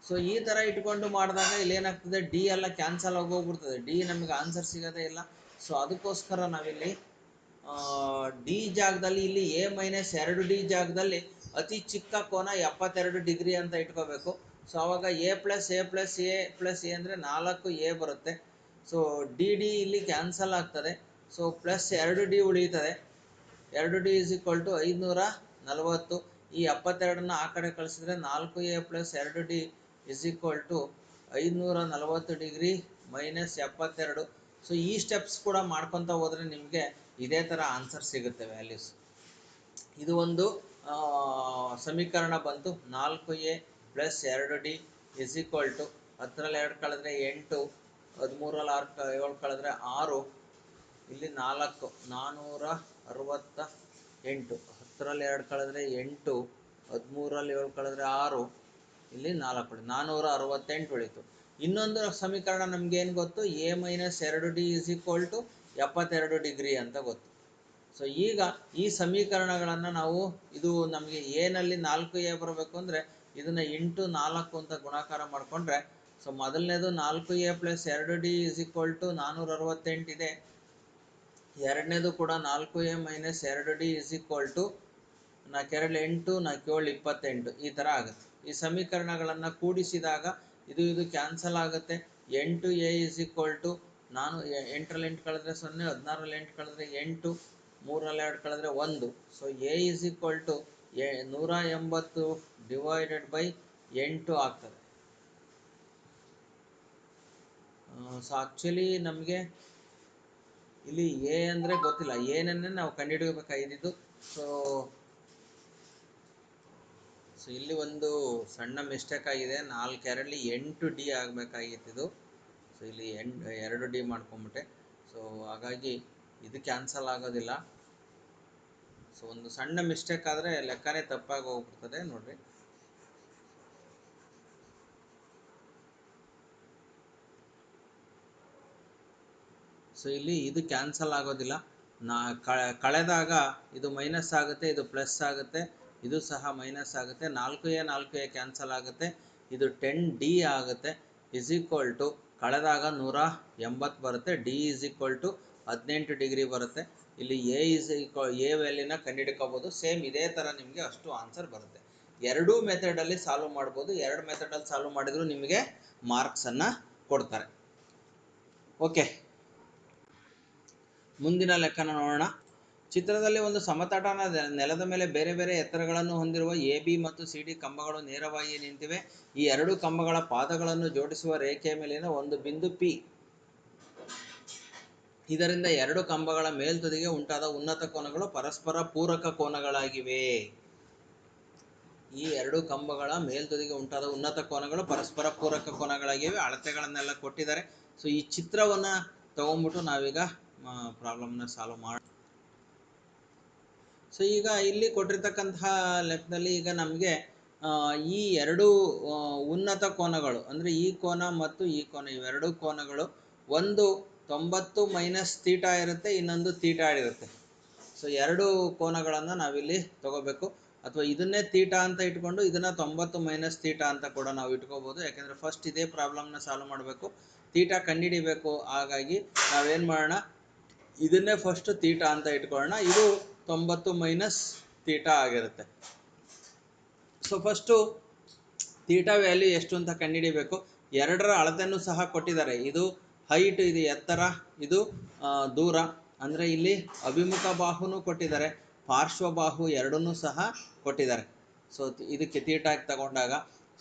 ಸೊ ಈ ಥರ ಇಟ್ಕೊಂಡು ಮಾಡಿದಾಗ ಇಲ್ಲೇನಾಗ್ತದೆ, ಡಿ ಎಲ್ಲ ಕ್ಯಾನ್ಸಲ್ ಆಗೋಗ್ಬಿಡ್ತದೆ, ಡಿ ನಮಗೆ ಆನ್ಸರ್ ಸಿಗೋದೇ ಇಲ್ಲ. ಸೊ ಅದಕ್ಕೋಸ್ಕರ ನಾವಿಲ್ಲಿ ಡಿ ಜಾಗದಲ್ಲಿ ಇಲ್ಲಿ ಎ ಮೈನಸ್ 2D ಜಾಗದಲ್ಲಿ ಅತಿ ಚಿಕ್ಕ ಕೋನ 72 ಡಿಗ್ರಿ ಅಂತ ಇಟ್ಕೋಬೇಕು. ಸೊ ಆವಾಗ A plus A plus A plus A ಅಂದರೆ 4A ಬರುತ್ತೆ. ಸೊ ಡಿ ಡಿ ಇಲ್ಲಿ ಕ್ಯಾನ್ಸಲ್ ಆಗ್ತದೆ. ಸೊ ಪ್ಲಸ್ 2D ಉಳಿಯುತ್ತದೆ. 2D is equal to 540. ಈ 72ನ್ನ ಆ ಕಡೆ ಕಳಿಸಿದ್ರೆ 4A plus 2D is equal to 540 degree minus 72. So ಈ ಸ್ಟೆಪ್ಸ್ ಕೂಡ ಮಾಡ್ಕೊತ ಹೋದರೆ ನಿಮಗೆ ಇದೇ ಥರ ಆನ್ಸರ್ ಸಿಗುತ್ತೆ ವ್ಯಾಲ್ಯೂಸ್. ಇದು ಒಂದು ಸಮೀಕರಣ ಬಂತು. 4A plus 2D is equal to 10ರಲ್ಲಿ 2 ಕಳೆದ್ರೆ 8, 13ರಲ್ಲಿ 7 ಕಳೆದ್ರೆ 6, ಇಲ್ಲಿ 4 468. 10ರಲ್ಲಿ 2 ಕಳೆದ್ರೆ 8, 13ರಲ್ಲಿ 7 ಕಳೆದ್ರೆ 6, ಇಲ್ಲಿ 4 468 ಉಳಿತು. ಇನ್ನೊಂದು ಸಮೀಕರಣ ನಮ್ಗೆ ಏನು ಗೊತ್ತು, A minus 2D is equal to 72 degree ಅಂತ ಗೊತ್ತು. ಸೊ ಈಗ ಈ ಸಮೀಕರಣಗಳನ್ನು ನಾವು ಇದು ನಮಗೆ ಎನಲ್ಲಿ 4A ಬರಬೇಕು ಅಂದರೆ ಇದನ್ನು ಇಂಟು 4 ಅಂತ ಗುಣಾಕಾರ ಮಾಡಿಕೊಂಡ್ರೆ, ಸೊ ಮೊದಲನೇದು 4A plus 2D is equal to 468 ಇದೆ. ಎರಡನೇದು ಕೂಡ 4A minus 2D is equal to 4 8 4 28 ಈ ಥರ ಆಗುತ್ತೆ. ಈ ಸಮೀಕರಣಗಳನ್ನು ಕೂಡಿಸಿದಾಗ ಇದು ಕ್ಯಾನ್ಸಲ್ ಆಗುತ್ತೆ. 8A ಇಸ್ ಈಕ್ವಲ್ ಟು 8ರಲ್ಲಿ 8 ಕಳೆದ್ರೆ 0, 16ರಲ್ಲಿ 8 ಕಳೆದ್ರೆ 8, 3ರಲ್ಲಿ 2 ಕಳೆದ್ರೆ 1. So A is equal to 180 divided by 8 ಆಗ್ತದೆ. ಸೊ ಆ್ಯಕ್ಚುಲಿ ನಮಗೆ ಇಲ್ಲಿ ಎ ಅಂದರೆ ಗೊತ್ತಿಲ್ಲ, ಏನನ್ನೇ ನಾವು ಕಂಡುಹಿಡಬೇಕಾಗಿದ್ದು. ಸೊ ಇಲ್ಲಿ ಒಂದು ಸಣ್ಣ ಮಿಸ್ಟೇಕ್ ಆಗಿದೆ. 4 8D ಆಗಬೇಕಾಗಿತ್ತು. ಸೊ ಇಲ್ಲಿ 2D ಮಾಡ್ಕೊಂಬಿಟ್ಟೆ. ಸೊ ಹಾಗಾಗಿ ಇದು ಕ್ಯಾನ್ಸಲ್ ಆಗೋದಿಲ್ಲ. ಸೊ ಒಂದು ಸಣ್ಣ ಮಿಸ್ಟೇಕ್ ಆದರೆ ಲೆಕ್ಕನೇ ತಪ್ಪಾಗಿ ಹೋಗ್ಬಿಡ್ತದೆ ನೋಡ್ರಿ. ಸೊ ಇಲ್ಲಿ ಇದು ಕ್ಯಾನ್ಸಲ್ ಆಗೋದಿಲ್ಲ. ಕಳೆದಾಗ ಇದು ಮೈನಸ್ ಆಗುತ್ತೆ, ಇದು ಪ್ಲಸ್ ಆಗುತ್ತೆ, ಇದು ಸಹ ಮೈನಸ್ ಆಗುತ್ತೆ. 4A ಕ್ಯಾನ್ಸಲ್ ಆಗುತ್ತೆ, ಇದು 10D ಆಗುತ್ತೆ. ಇಸ್ ಈಕ್ವಲ್ ಟು ಕಳೆದಾಗ 180 ಬರುತ್ತೆ. D is equal to 18 degree ಬರುತ್ತೆ. ಇಲ್ಲಿ ಎ ವ್ಯಾಲ್ಯೂನ ಕಂಡುಹಿಡ್ಕೋಬೋದು. ಸೇಮ್ ಇದೇ ಥರ ನಿಮಗೆ ಅಷ್ಟು ಆನ್ಸರ್ ಬರುತ್ತೆ. ಎರಡೂ ಮೆಥಡಲ್ಲಿ ಸಾಲ್ವ್ ಮಾಡ್ಬೋದು. ಎರಡು ಮೆಥಡಲ್ಲಿ ಸಾಲ್ವ್ ಮಾಡಿದ್ರು ನಿಮಗೆ ಮಾರ್ಕ್ಸನ್ನು ಕೊಡ್ತಾರೆ. ಓಕೆ, ಮುಂದಿನ ಲೆಕ್ಕನ ನೋಡೋಣ. ಚಿತ್ರದಲ್ಲಿ ಒಂದು ಸಮತಟ್ಟಾದ ನೆಲದ ಮೇಲೆ ಬೇರೆ ಬೇರೆ ಎತ್ತರಗಳನ್ನು ಹೊಂದಿರುವ AB ಮತ್ತು CD ಕಂಬಗಳು ನೇರವಾಗಿ ನಿಂತಿವೆ. ಈ ಎರಡು ಕಂಬಗಳ ಪಾದಗಳನ್ನು ಜೋಡಿಸುವ ರೇಖೆಯ ಮೇಲಿನ ಒಂದು ಬಿಂದು P. ಇದರಿಂದ ಎರಡು ಕಂಬಗಳ ಮೇಲ್ತುದಿಗೆ ಉಂಟಾದ ಉನ್ನತ ಕೋನಗಳು ಪರಸ್ಪರ ಪೂರಕ ಕೋನಗಳಾಗಿವೆ. ಈ ಎರಡು ಕಂಬಗಳ ಮೇಲ್ತುದಿಗೆ ಉಂಟಾದ ಉನ್ನತ ಕೋನಗಳು ಪರಸ್ಪರ ಪೂರಕ ಕೋನಗಳಾಗಿವೆ. ಅಳತೆಗಳನ್ನೆಲ್ಲ ಕೊಟ್ಟಿದ್ದಾರೆ. ಸೊ ಈ ಚಿತ್ರವನ್ನು ತಗೊಂಡ್ಬಿಟ್ಟು ನಾವೀಗ ಪ್ರಾಬ್ಲಮ್ನ ಸಾಲ್ವ್ ಮಾಡೋಣ. ಸೊ ಈಗ ಇಲ್ಲಿ ಕೊಟ್ಟಿರ್ತಕ್ಕಂತಹ ಲೆಕ್ಕದಲ್ಲಿ ಈಗ ನಮಗೆ ಈ ಎರಡು ಉನ್ನತ ಕೋನಗಳು ಅಂದರೆ ಈ ಕೋನ ಮತ್ತು ಈ ಕೋನ, ಇವೆರಡು ಕೋನಗಳು ಒಂದು 90 ಮೈನಸ್ ಥೀಟಾ ಇರುತ್ತೆ, ಇನ್ನೊಂದು ಥೀಟಾ ಇರುತ್ತೆ. ಸೊ ಎರಡು ಕೋನಗಳನ್ನು ನಾವಿಲ್ಲಿ ತಗೋಬೇಕು. ಅಥವಾ ಇದನ್ನೇ ಥೀಟಾ ಅಂತ ಇಟ್ಕೊಂಡು ಇದನ್ನು 90 ಮೈನಸ್ ಥೀಟಾ ಅಂತ ಕೂಡ ನಾವು ಇಟ್ಕೋಬೋದು. ಯಾಕೆಂದರೆ ಫಸ್ಟ್ ಇದೇ ಪ್ರಾಬ್ಲಮ್ನ ಸಾಲ್ವ್ ಮಾಡಬೇಕು, ಥೀಟಾ ಕಂಡುಹಿಡಿಬೇಕು. ಹಾಗಾಗಿ ನಾವೇನು ಮಾಡೋಣ, ಇದನ್ನೇ ಫಸ್ಟ್ ಥೀಟಾ ಅಂತ ಇಟ್ಕೊಳ್ಳೋಣ. ಇದು 90 ಮೈನಸ್ ಥೀಟಾ ಆಗಿರುತ್ತೆ. ಸೊ ಫಸ್ಟು ಥೀಟಾ ವ್ಯಾಲ್ಯೂ ಎಷ್ಟು ಅಂತ ಕಂಡುಹಿಡಿಬೇಕು. ಎರಡರ ಅಳತೆಯನ್ನು ಸಹ ಕೊಟ್ಟಿದ್ದಾರೆ. ಇದು ಹೈಟ್, ಇದು ಎತ್ತರ, ಇದು ದೂರ. ಅಂದರೆ ಇಲ್ಲಿ ಅಭಿಮುಖ ಬಾಹುನೂ ಕೊಟ್ಟಿದ್ದಾರೆ, ಪಾರ್ಶ್ವ ಬಾಹು ಎರಡನ್ನೂ ಸಹ ಕೊಟ್ಟಿದ್ದಾರೆ. ಸೊ ಇದಕ್ಕೆ ಥೀಟಾಗಿ ತಗೊಂಡಾಗ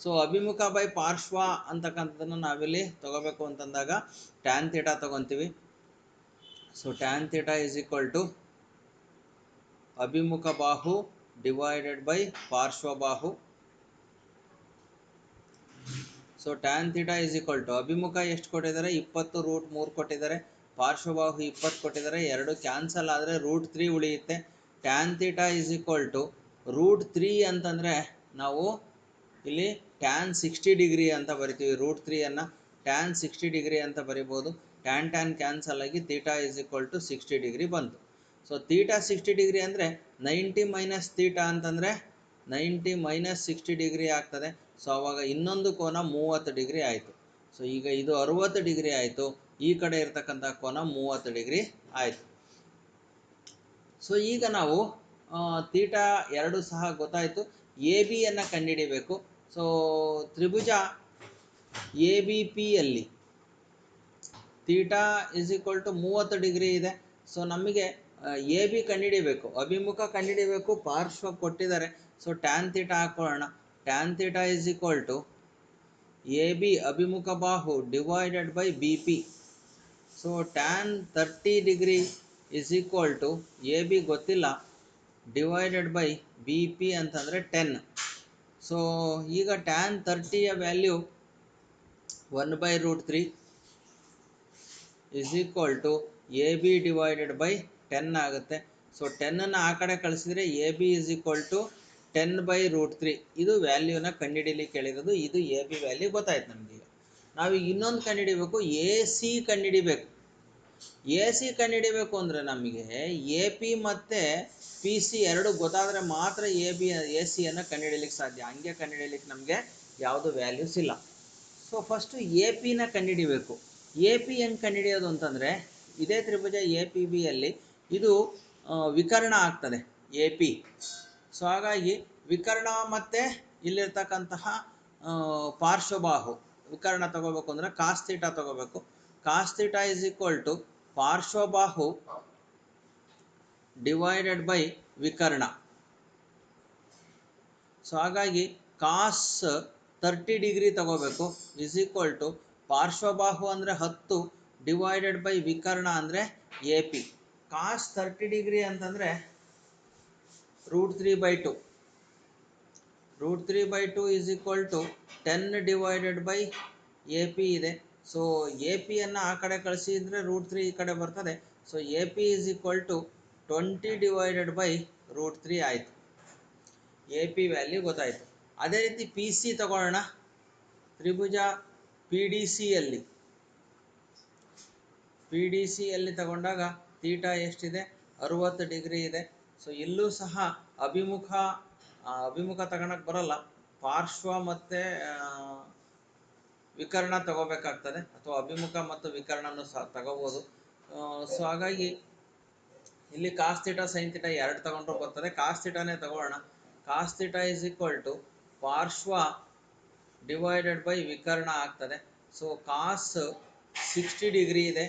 ಸೊ ಅಭಿಮುಖ ಬೈ ಪಾರ್ಶ್ವ ಅಂತಕ್ಕಂಥದ್ದನ್ನು ನಾವಿಲ್ಲಿ ತಗೋಬೇಕು ಅಂತಂದಾಗ ಟ್ಯಾನ್ ಥೀಟಾ ತಗೊತೀವಿ. So tan theta is equal to ಅಭಿಮುಖ ಬಾಹು ಡಿವೈಡೆಡ್ ಬೈ ಪಾರ್ಶ್ವ ಬಾಹು. So tan theta is equal to ಅಭಿಮುಖ ಎಷ್ಟು ಕೊಟ್ಟಿದ್ದಾರೆ, 20√3 ಕೊಟ್ಟಿದ್ದಾರೆ. ಪಾರ್ಶ್ವಬಾಹು 20 ಕೊಟ್ಟಿದ್ದಾರೆ. ಎರಡು ಕ್ಯಾನ್ಸಲ್ ಆದರೆ √3 ಉಳಿಯುತ್ತೆ. Tan theta is equal to √3 ಅಂತಂದರೆ ನಾವು ಇಲ್ಲಿ ಟ್ಯಾನ್ 60 ಡಿಗ್ರಿ ಅಂತ ಬರಿತೀವಿ. √3 ಟ್ಯಾನ್ 60 ಡಿಗ್ರಿ ಅಂತ ಬರಿಬೋದು. ಟ್ಯಾನ್ ಕ್ಯಾನ್ಸಲ್ ಆಗಿ theta is equal to 60 degree ಬಂತು. ಸೊ ಥೀಟಾ 60 ಡಿಗ್ರಿ ಅಂದರೆ 90 ಮೈನಸ್ ಥೀಟಾ ಅಂತಂದರೆ 90 ಮೈನಸ್ 60 ಡಿಗ್ರಿ ಆಗ್ತದೆ. ಸೊ ಆವಾಗ ಇನ್ನೊಂದು ಕೋನ 30 ಡಿಗ್ರಿ ಆಯಿತು. ಸೊ ಈಗ ಇದು 60 ಡಿಗ್ರಿ ಆಯಿತು, ಈ ಕಡೆ ಇರ್ತಕ್ಕಂಥ ಕೋನ 30 ಡಿಗ್ರಿ ಆಯಿತು. ಸೊ ಈಗ ನಾವು ತೀಟಾ ಎರಡು ಸಹ ಗೊತ್ತಾಯಿತು. ಎ ಬಿಯನ್ನು ಕಂಡುಹಿಡಿಬೇಕು. ಸೊ ತ್ರಿಭುಜ ಎ ಬಿ ಪಿಯಲ್ಲಿ theta is equal to 30 degree ಇದೆ. ಸೊ ನಮಗೆ ಎ ಬಿ ಕಂಡುಹಿಡಿಬೇಕು, ಅಭಿಮುಖ ಕಂಡುಹಿಡಿಬೇಕು, ಪಾರ್ಶ್ವ ಕೊಟ್ಟಿದ್ದಾರೆ. ಸೊ ಟ್ಯಾನ್ ತೀಟಾ ಹಾಕೊಳ್ಳೋಣ. Tan theta is equal to A B ಅಭಿಮುಖ ಬಾಹು divided by B P. So tan 30 degree is equal to A B ಗೊತ್ತಿಲ್ಲ, ಡಿವೈಡೆಡ್ ಬೈ ಬಿ ಪಿ ಅಂತಂದರೆ 10. ಸೊ ಈಗ ಟ್ಯಾನ್ 30ಯ value 1/√3 is equal to A B divided by 10 ಆಗುತ್ತೆ. So 10ಅನ್ನು ಆ ಕಡೆ ಕಳಿಸಿದರೆ A B is equal to 10/√3. ಇದು ವ್ಯಾಲ್ಯೂನ ಕಂಡುಹಿಡಿಲಿಕ್ಕೆ ಹೇಳಿರೋದು. ಇದು ಎ ಬಿ ವ್ಯಾಲ್ಯೂ ಗೊತ್ತಾಯ್ತು ನಮಗೆ. ನಾವೀಗ ಇನ್ನೊಂದು ಕಂಡುಹಿಡಿಬೇಕು, ಎ ಸಿ ಕಂಡುಹಿಡಿಬೇಕು. ಎ ಸಿ ಕಂಡುಹಿಡಿಬೇಕು ಅಂದರೆ ನಮಗೆ ಎ ಪಿ ಮತ್ತು ಪಿ ಸಿ ಎರಡು ಗೊತ್ತಾದರೆ ಮಾತ್ರ ಎ ಸಿಯನ್ನು ಕಂಡುಹಿಡಿಯಲಿಕ್ಕೆ ಸಾಧ್ಯ. ಹಂಗೆ ಕಂಡುಹಿಡಿಯಲಿಕ್ಕೆ ನಮಗೆ ಯಾವುದು ವ್ಯಾಲ್ಯೂಸ್ ಇಲ್ಲ. ಸೊ ಫಸ್ಟು ಎ ಪಿನ ಕಂಡುಹಿಡಿಬೇಕು. ಎ ಪಿ ಹೆಂಗೆ ಕಂಡುಹಿಡಿಯೋದು ಅಂತಂದರೆ, ಇದೇ ತ್ರಿಭುಜ ಎ ಪಿ ಬಿಯಲ್ಲಿ ಇದು ವಿಕರ್ಣ ಆಗ್ತದೆ ಎ ಪಿ. ಸೊ ಹಾಗಾಗಿ ವಿಕರ್ಣ ಮತ್ತು ಇಲ್ಲಿರ್ತಕ್ಕಂತಹ ಪಾರ್ಶ್ವಬಾಹು ವಿಕರ್ಣ ತಗೋಬೇಕು ಅಂದರೆ ಕಾಸ್ ಥೀಟಾ ತಗೋಬೇಕು. Cos theta is equal to ಪಾರ್ಶ್ವಬಾಹು ಡಿವೈಡೆಡ್ ಬೈ ವಿಕರ್ಣ. ಸೊ ಹಾಗಾಗಿ ಕಾಸ್ 30 ಡಿಗ್ರಿ ತಗೋಬೇಕು ಇಸ್ ಈಕ್ವಲ್ ಟು ಪಾರ್ಶ್ವಬಾಹು ಅಂದರೆ 10 ಡಿವೈಡೆಡ್ ಬೈ ವಿಕರ್ಣ ಅಂದರೆ ಎ ಪಿ. ಕಾಸ್ 30 ಡಿಗ್ರಿ ಅಂತಂದರೆ √3/2. √3/2 is equal to 10 divided by A P ಇದೆ. ಸೊ ಎ ಪಿಯನ್ನು ಆ ಕಡೆ ಕಳಿಸಿದರೆ √3 ಈ ಕಡೆ ಬರ್ತದೆ. So A P is equal to 20 divided by √3 ಆಯಿತು. ಎ ಪಿ ವ್ಯಾಲ್ಯೂ ಗೊತ್ತಾಯಿತು. ಅದೇ ರೀತಿ ಪಿ ಸಿ ತಗೊಳ್ಳೋಣ. ತ್ರಿಭುಜ ಪಿ ಡಿ ಸಿಯಲ್ಲಿ ತಗೊಂಡಾಗ ತೀಟಾ ಎಷ್ಟಿದೆ? 60 ಡಿಗ್ರಿ ಇದೆ. ಸೊ ಇಲ್ಲೂ ಸಹ ಅಭಿಮುಖ ತಗೊಳಕ್ಕೆ ಬರಲ್ಲ, ಪಾರ್ಶ್ವ ಮತ್ತು ವಿಕರ್ಣ ತಗೋಬೇಕಾಗ್ತದೆ, ಅಥವಾ ಅಭಿಮುಖ ಮತ್ತು ವಿಕರ್ಣನೂ ಸಹ ತಗೋಬೋದು. ಸೊ ಹಾಗಾಗಿ ಇಲ್ಲಿ ಕಾಸ್ ಥೀಟಾ ಸೈನ್ ಥೀಟಾ ಎರಡು ತಗೊಂಡ್ರೂ ಬರ್ತದೆ. ಕಾಸ್ ಥೀಟಾನೇ ತಗೊಳ್ಳೋಣ. Cos theta is equal to ಪಾರ್ಶ್ವ ಡಿವೈಡೆಡ್ ಬೈ ವಿಕರ್ಣ ಆಗ್ತದೆ. ಸೊ ಕಾಸ್ 60 ಡಿಗ್ರಿ ಇದೆ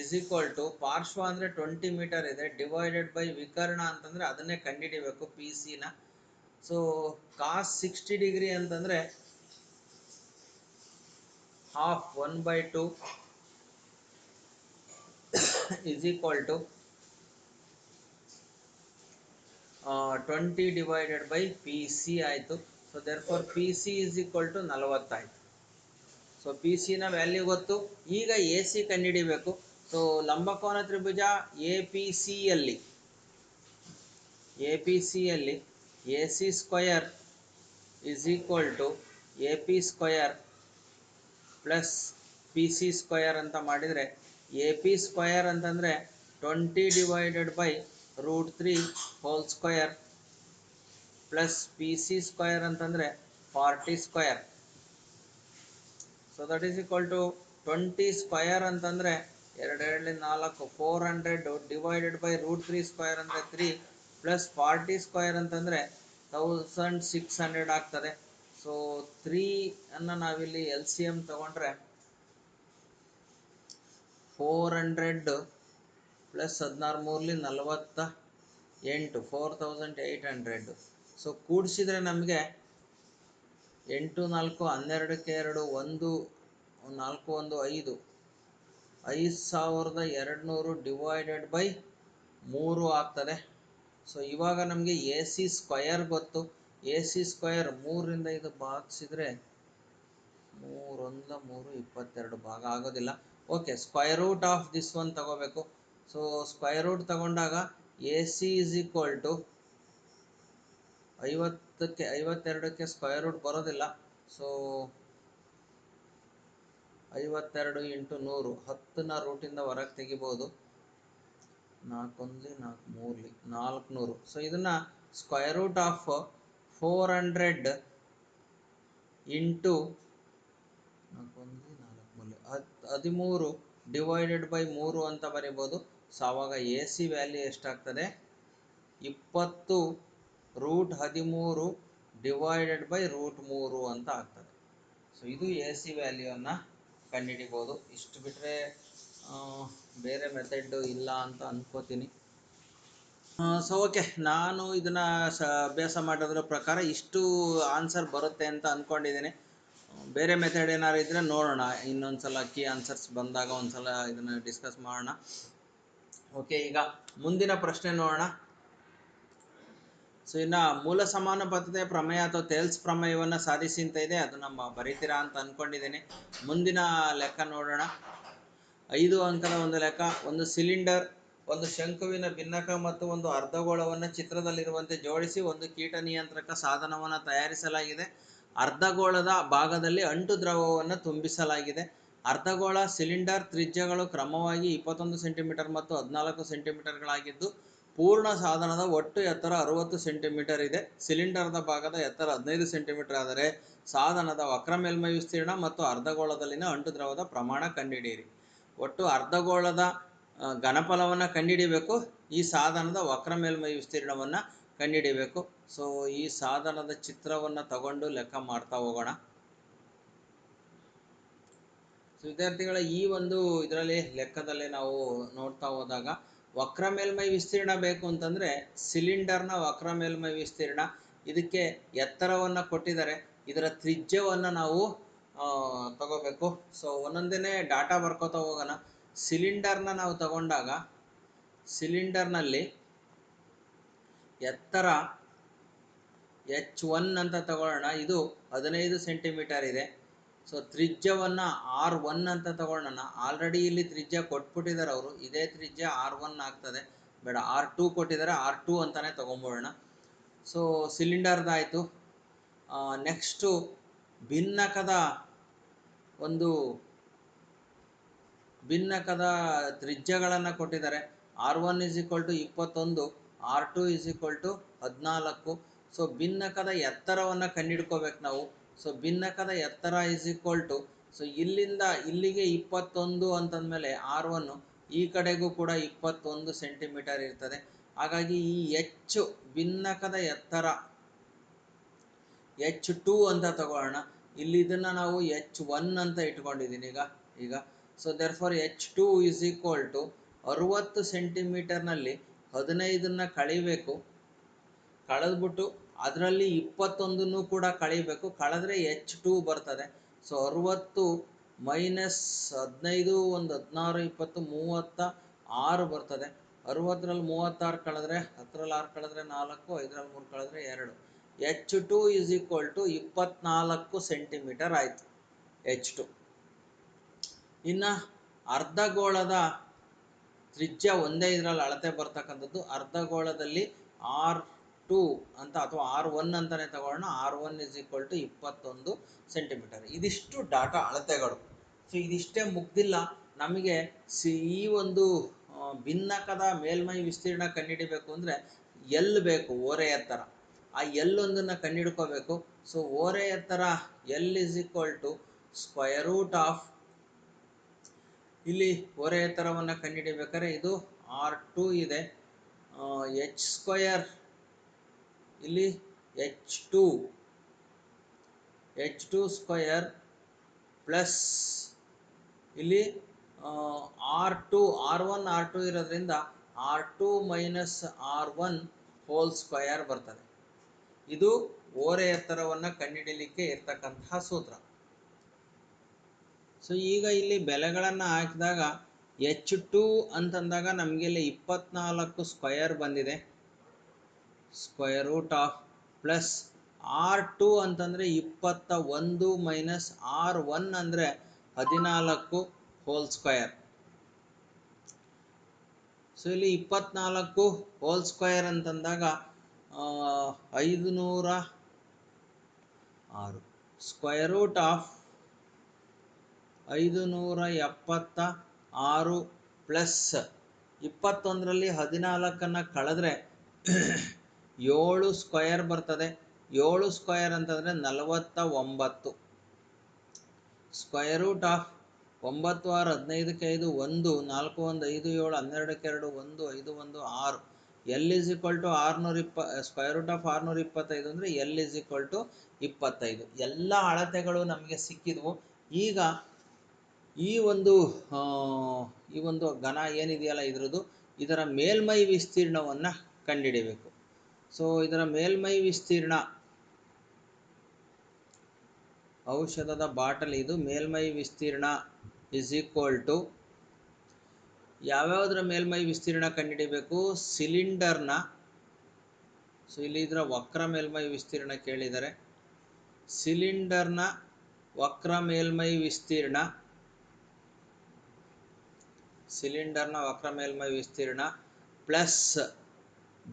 ಇಸ್ ಈಕ್ವಲ್ ಟು ಪಾರ್ಶ್ವ ಅಂದರೆ 20 ಮೀಟರ್ ಇದೆ, ಡಿವೈಡೆಡ್ ಬೈ ವಿಕರ್ಣ ಅಂತಂದರೆ ಅದನ್ನೇ ಕಂಡುಹಿಡಿಬೇಕು ಪಿ ಸಿನ. ಸೊ ಕಾಸ್ 60 ಡಿಗ್ರಿ ಅಂತಂದರೆ half 1/2 is equal to 20 divided by P C ಆಯಿತು. So therefore P C is equal to 40 ಆಯಿತು. ಸೊ ಪಿ ಸಿನ ವ್ಯಾಲ್ಯೂ ಗೊತ್ತು. ಈಗ ಎ ಸಿ ಕಂಡುಹಿಡಿಬೇಕು. ಸೊ ಲಂಬಕೋನ ತ್ರಿಭುಜ ಎ ಪಿ ಸಿಯಲ್ಲಿ A C square is equal to A P square plus P C square ಅಂತ ಮಾಡಿದರೆ, ಎ ಪಿ ಸ್ಕ್ವಯರ್ ಅಂತಂದರೆ 20 divided by √3 whole square plus P C square ಅಂತಂದರೆ 40 square. So that is equal to 20 square ಅಂತಂದರೆ 2 4 400 divided by √3 square ಅಂದರೆ 3 plus 40 square ಅಂತಂದರೆ 1600 ಆಗ್ತದೆ. So 3 ಅನ್ನು ನಾವಿಲ್ಲಿ ಎಲ್ ಸಿ ಎಮ್ ತಗೊಂಡ್ರೆ 400 ಪ್ಲಸ್ 16 48 4800. ಸೊ ಕೂಡಿಸಿದರೆ ನಮಗೆ 8 4 12ಕ್ಕೆ 2 1 4 1 5 5200 ಡಿವೈಡೆಡ್ ಬೈ 3 ಆಗ್ತದೆ. ಸೊ ಇವಾಗ ನಮಗೆ ಎ ಸಿ ಸ್ಕ್ವಯರ್ ಗೊತ್ತು. ಎ ಸಿ ಸ್ಕ್ವಯರ್ 3ರಿಂದ ಇದು ಭಾಗಿಸಿದರೆ 3 1 3 22 ಭಾಗ ಆಗೋದಿಲ್ಲ. Okay, square root of this one ತಗೋಬೇಕು. ಸೊ ಸ್ಕ್ವಯರ್ ರೂಟ್ ತಗೊಂಡಾಗ A C is equal to 52ಕ್ಕೆ ಸ್ಕ್ವಯರ್ ರೂಟ್ ಬರೋದಿಲ್ಲ. ಸೊ 52 ಇಂಟು 100 10ನ ರೂಟಿಂದ ಹೊರಗೆ ತೆಗಿಬೋದು. 4 1 4 400. ಸೊ ಇದನ್ನು square root of 400 into 13 divided by 3 ಅಂತ ಬರಿಬೋದು. ಸೊ ಆವಾಗ ಎ ಸಿ ವ್ಯಾಲ್ಯೂ ಎಷ್ಟಾಗ್ತದೆ? 20 √13 ಡಿವೈಡೆಡ್ ಬೈ √3 ಅಂತ ಆಗ್ತದೆ. ಸೊ ಇದು ಎ ಸಿ ವ್ಯಾಲ್ಯೂವನ್ನು ಕಂಡುಹಿಡಿಬೋದು. ಇಷ್ಟು ಬಿಟ್ಟರೆ ಬೇರೆ ಮೆಥಡ್ ಇಲ್ಲ ಅಂತ ಅನ್ಕೋತೀನಿ. ಸೊ ಓಕೆ, ನಾನು ಇದನ್ನು ಅಭ್ಯಾಸ ಮಾಡೋದ್ರ ಪ್ರಕಾರ ಇಷ್ಟು ಆನ್ಸರ್ ಬರುತ್ತೆ ಅಂತ ಅಂದ್ಕೊಂಡಿದ್ದೀನಿ. ಬೇರೆ ಮೆಥಡ್ ಏನಾದ್ರು ಇದ್ದರೆ ನೋಡೋಣ, ಇನ್ನೊಂದು ಸಲ ಕೀ ಆನ್ಸರ್ಸ್ ಬಂದಾಗ ಒಂದು ಸಲ ಇದನ್ನು ಡಿಸ್ಕಸ್ ಮಾಡೋಣ. ಓಕೆ, ಈಗ ಮುಂದಿನ ಪ್ರಶ್ನೆ ನೋಡೋಣ. ಸೊ ಇನ್ನು ಮೂಲ ಸಮಾನುಪಾತತೆ ಪ್ರಮೇಯ ಅಥವಾ ಥೇಲ್ಸ್ ಪ್ರಮೇಯವನ್ನು ಸಾಧಿಸಿ ಅಂತ ಇದೆ, ಅದು ನಮ್ಮ ಬರೀತೀರಾ ಅಂತ ಅಂದ್ಕೊಂಡಿದ್ದೀನಿ. ಮುಂದಿನ ಲೆಕ್ಕ ನೋಡೋಣ. 5 ಅಂಕದ ಒಂದು ಲೆಕ್ಕ. ಒಂದು ಸಿಲಿಂಡರ್, ಒಂದು ಶಂಕುವಿನ ಭಿನ್ನಕ ಮತ್ತು ಒಂದು ಅರ್ಧಗೋಳವನ್ನು ಚಿತ್ರದಲ್ಲಿರುವಂತೆ ಜೋಡಿಸಿ ಒಂದು ಕೀಟ ನಿಯಂತ್ರಕ ಸಾಧನವನ್ನು ತಯಾರಿಸಲಾಗಿದೆ. ಅರ್ಧಗೋಳದ ಭಾಗದಲ್ಲಿ ಅಂಟು ದ್ರವವನ್ನು ತುಂಬಿಸಲಾಗಿದೆ. ಅರ್ಧಗೋಳ, ಸಿಲಿಂಡರ್ ತ್ರಿಜ್ಯಗಳು ಕ್ರಮವಾಗಿ 21 ಸೆಂಟಿಮೀಟರ್ ಮತ್ತು 14 ಸೆಂಟಿಮೀಟರ್ಗಳಾಗಿದ್ದು ಪೂರ್ಣ ಸಾಧನದ ಒಟ್ಟು ಎತ್ತರ 60 ಸೆಂಟಿಮೀಟರ್ ಇದೆ. ಸಿಲಿಂಡರ್ದ ಭಾಗದ ಎತ್ತರ 15 ಸೆಂಟಿಮೀಟರ್ ಆದರೆ ಸಾಧನದ ವಕ್ರ ಮೇಲ್ಮೈ ವಿಸ್ತೀರ್ಣ ಮತ್ತು ಅರ್ಧಗೋಳದಲ್ಲಿನ ಅಂಟು ದ್ರವದ ಪ್ರಮಾಣ ಕಂಡುಹಿಡಿಯಿರಿ. ಒಟ್ಟು ಅರ್ಧಗೋಳದ ಘನಫಲವನ್ನು ಕಂಡುಹಿಡಿಬೇಕು, ಈ ಸಾಧನದ ವಕ್ರ ಮೇಲ್ಮೈ ವಿಸ್ತೀರ್ಣವನ್ನು ಕಂಡುಹಿಡಿಬೇಕು. ಸೊ ಈ ಸಾಧನದ ಚಿತ್ರವನ್ನು ತಗೊಂಡು ಲೆಕ್ಕ ಮಾಡ್ತಾ ಹೋಗೋಣ. ಸೊ ವಿದ್ಯಾರ್ಥಿಗಳ ಈ ಒಂದು ಇದರಲ್ಲಿ ಲೆಕ್ಕದಲ್ಲಿ ನಾವು ನೋಡ್ತಾ ಹೋದಾಗ ವಕ್ರ ಮೇಲ್ಮೈ ವಿಸ್ತೀರ್ಣ ಬೇಕು ಅಂತಂದರೆ ಸಿಲಿಂಡರ್ನ ವಕ್ರ ಮೇಲ್ಮೈ ವಿಸ್ತೀರ್ಣ, ಇದಕ್ಕೆ ಎತ್ತರವನ್ನು ಕೊಟ್ಟಿದ್ದಾರೆ, ಇದರ ತ್ರಿಜ್ಯವನ್ನು ನಾವು ತಗೋಬೇಕು. ಸೊ ಒಂದೊಂದೇ ಡಾಟಾ ಬರ್ಕೋತಾ ಹೋಗೋಣ. ಸಿಲಿಂಡರ್ನ ನಾವು ತಗೊಂಡಾಗ ಸಿಲಿಂಡರ್ನಲ್ಲಿ ಎತ್ತರ H1 ಅಂತ ತಗೊಳ್ಳೋಣ, ಇದು 15 ಸೆಂಟಿಮೀಟರ್ ಇದೆ. ಸೊ ತ್ರಿಜ್ಯವನ್ನು R1 ಅಂತ ತಗೊಳ್ಳೋಣ. ಆಲ್ರೆಡಿ ಇಲ್ಲಿ ತ್ರಿಜ್ಯ ಕೊಟ್ಬಿಟ್ಟಿದ್ದಾರೆ ಅವರು, ಇದೇ ತ್ರಿಜ್ಯ R1 ಆಗ್ತದೆ, ಬೇಡ R2 ಕೊಟ್ಟಿದ್ದಾರೆ, R2 ಅಂತಲೇ ತೊಗೊಂಬೋಣ. ಸೊ ಸಿಲಿಂಡರ್ದಾಯಿತು. ನೆಕ್ಸ್ಟು ಭಿನ್ನಕದ ತ್ರಿಜ್ಯಗಳನ್ನು ಕೊಟ್ಟಿದ್ದಾರೆ. R1 = 21, R2 = 14. ಸೊ ಭಿನ್ನಕದ ಎತ್ತರವನ್ನು ಕಂಡುಹಿಡ್ಕೋಬೇಕು ನಾವು. ಸೊ ಭಿನ್ನಕದ ಎತ್ತರ ಸೊ ಇಲ್ಲಿಂದ ಇಲ್ಲಿಗೆ 21 ಅಂತಂದಮೇಲೆ R1 ಈ ಕಡೆಗೂ ಕೂಡ 21 ಸೆಂಟಿಮೀಟರ್ ಇರ್ತದೆ. ಹಾಗಾಗಿ ಈ H ಭಿನ್ನಕದ ಎತ್ತರ H2 ಅಂತ ತಗೊಳ್ಳೋಣ. ಇಲ್ಲಿ ಇದನ್ನು ನಾವು H1 ಅಂತ ಇಟ್ಕೊಂಡಿದ್ದೀನಿ ಈಗ. ಸೊ ದೇರ್ಫಾರ್ H2 = 60 ಸೆಂಟಿಮೀಟರ್ನಲ್ಲಿ 15ನ್ನು ಕಳಿಬೇಕು, ಕಳೆದ್ಬಿಟ್ಟು ಅದರಲ್ಲಿ 21 ಕೂಡ ಕಳಿಬೇಕು, ಕಳೆದ್ರೆ H2 ಬರ್ತದೆ. ಸೊ 60 - 15, 1 16, 20, 36 ಬರ್ತದೆ. 60ರಲ್ಲಿ 36 ಕಳೆದ್ರೆ 10ರಲ್ಲಿ 6 ಕಳೆದ್ರೆ 4, 5ರಲ್ಲಿ 3 ಕಳೆದ್ರೆ 2. H2 = 24 ಸೆಂಟಿಮೀಟರ್ ಆಯಿತು H2. ಇನ್ನು ಅರ್ಧಗೋಳದ ತ್ರಿಜ್ಯ ಒಂದೇ ಇದರಲ್ಲಿ ಅಳತೆ ಬರ್ತಕ್ಕಂಥದ್ದು. ಅರ್ಧಗೋಳದಲ್ಲಿ R2 ಅಂತ ಅಥವಾ R1 ಅಂತಲೇ ತಗೊಳ್ಳೋಣ. R1 = 21 centimetre. ಇದಿಷ್ಟು ಡಾಟಾ ಅಳತೆಗಳು. ಸೊ ಇದಿಷ್ಟೇ ಮುಗ್ದಿಲ್ಲ, ನಮಗೆ ಈ ಒಂದು ಭಿನ್ನಕದ ಮೇಲ್ಮೈ ವಿಸ್ತೀರ್ಣ ಕಂಡುಹಿಡಿಬೇಕು ಅಂದರೆ ಎಲ್ ಬೇಕು, ಓರೆ ಎತ್ತರ. ಆ ಎಲ್ ಒಂದನ್ನು ಕಂಡುಹಿಡ್ಕೋಬೇಕು. ಸೊ ಓರೆ ಎತ್ತರ L = √, ಇಲ್ಲಿ ಓರೆ ಎತ್ತರವನ್ನು ಕಂಡುಹಿಡಿಬೇಕಾದ್ರೆ ಇದು R2 ಇದೆ, H2 ಇಲ್ಲಿ H2² ಪ್ಲಸ್ ಇಲ್ಲಿ R1 R2 ಇರೋದ್ರಿಂದ R2 - R1 2 ಬರ್ತದೆ. ಇದು ಓರೆ ಎತ್ತರವನ್ನು ಕಂಡುಹಿಡಿಯಲಿಕ್ಕೆ ಇರ್ತಕ್ಕಂತಹ ಸೂತ್ರ. ಸೊ ಈಗ ಇಲ್ಲಿ ಬೆಲೆಗಳನ್ನು ಹಾಕಿದಾಗ H2 ಅಂತಂದಾಗ ನಮಗೆ ಇಲ್ಲಿ 24² ಬಂದಿದೆ, √, ಪ್ಲಸ್ R2 ಅಂತಂದರೆ 21 - R1 ಅಂದರೆ 14² ಸೊ ಇಲ್ಲಿ 24² ಅಂತಂದಾಗ 506 √, 576 ಪ್ಲಸ್ 21ರಲ್ಲಿ 14ನ್ನು ಕಳೆದ್ರೆ 7² ಬರ್ತದೆ. 7² ಅಂತಂದರೆ 49. √, 9 6 15ಕ್ಕೆ 5 1, 4 1 5 7 12ಕ್ಕೆ 2 1 5 1 6 L is equal to 620 square root of 625 ಅಂದರೆ ಎಲ್ ಇಸ್ ಈಕ್ವಲ್ ಟು 25. ಎಲ್ಲ ಅಳತೆಗಳು ನಮಗೆ ಸಿಕ್ಕಿದ್ವು. ಈಗ ಈ ಒಂದು ಘನ ಏನಿದೆಯಲ್ಲ ಇದರ ಮೇಲ್ಮೈ ವಿಸ್ತೀರ್ಣವನ್ನು ಕಂಡುಹಿಡಿಯಬೇಕು. ಸೊ ಇದರ ಮೇಲ್ಮೈ ವಿಸ್ತೀರ್ಣ, ಔಷಧದ ಬಾಟಲ್ ಇದು, ಮೇಲ್ಮೈ ವಿಸ್ತೀರ್ಣ ಇಸ್ ಈಕ್ವಲ್ ಟು ಯಾವ್ಯಾವುದರ ಮೇಲ್ಮೈ ವಿಸ್ತೀರ್ಣ ಕಂಡುಹಿಡಿಯಬೇಕು? ಸಿಲಿಂಡರ್ನ. ಸೊ ಇಲ್ಲಿ ಇದರ ವಕ್ರ ಮೇಲ್ಮೈ ವಿಸ್ತೀರ್ಣ ಕೇಳಿದರೆ, ಸಿಲಿಂಡರ್ನ ವಕ್ರ ಮೇಲ್ಮೈ ವಿಸ್ತೀರ್ಣ, ಸಿಲಿಂಡರ್ನ ವಕ್ರ ಮೇಲ್ಮೈ ವಿಸ್ತೀರ್ಣ ಪ್ಲಸ್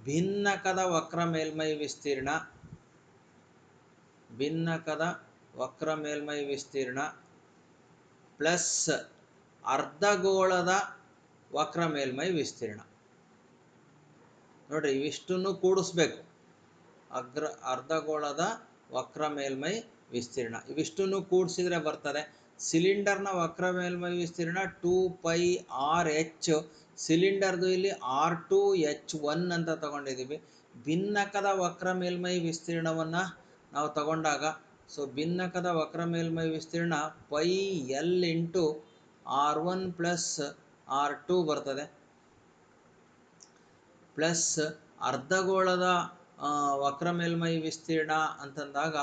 ಭಿನ್ನಕದ ವಕ್ರ ಮೇಲ್ಮೈ ವಿಸ್ತೀರ್ಣ, ಭಿನ್ನಕದ ವಕ್ರ ಮೇಲ್ಮೈ ವಿಸ್ತೀರ್ಣ ಪ್ಲಸ್ ಅರ್ಧಗೋಳದ ವಕ್ರ ಮೇಲ್ಮೈ ವಿಸ್ತೀರ್ಣ. ನೋಡ್ರಿ, ಇವಿಷ್ಟನ್ನು ಕೂಡಿಸ್ಬೇಕು. ಅರ್ಧಗೋಳದ ವಕ್ರ ಮೇಲ್ಮೈ ವಿಸ್ತೀರ್ಣ ಇವಿಷ್ಟನ್ನು ಕೂಡಿಸಿದ್ರೆ ಬರ್ತದೆ. ಸಿಲಿಂಡರ್ನ ವಕ್ರ ಮೇಲ್ಮೈ ವಿಸ್ತೀರ್ಣ 2πr(h). ಸಿಲಿಂಡರ್ದು ಇಲ್ಲಿ R2H1 ಅಂತ ತಗೊಂಡಿದ್ದೀವಿ. ಭಿನ್ನಕದ ವಕ್ರ ಮೇಲ್ಮೈ ವಿಸ್ತೀರ್ಣವನ್ನು ನಾವು ತಗೊಂಡಾಗ, ಸೊ ಭಿನ್ನಕದ ವಕ್ರ ಮೇಲ್ಮೈ ವಿಸ್ತೀರ್ಣ πl into R1 plus R2 ಬರ್ತದೆ, ಪ್ಲಸ್ ಅರ್ಧಗೋಳದ ವಕ್ರ ಮೇಲ್ಮೈ ವಿಸ್ತೀರ್ಣ ಅಂತಂದಾಗ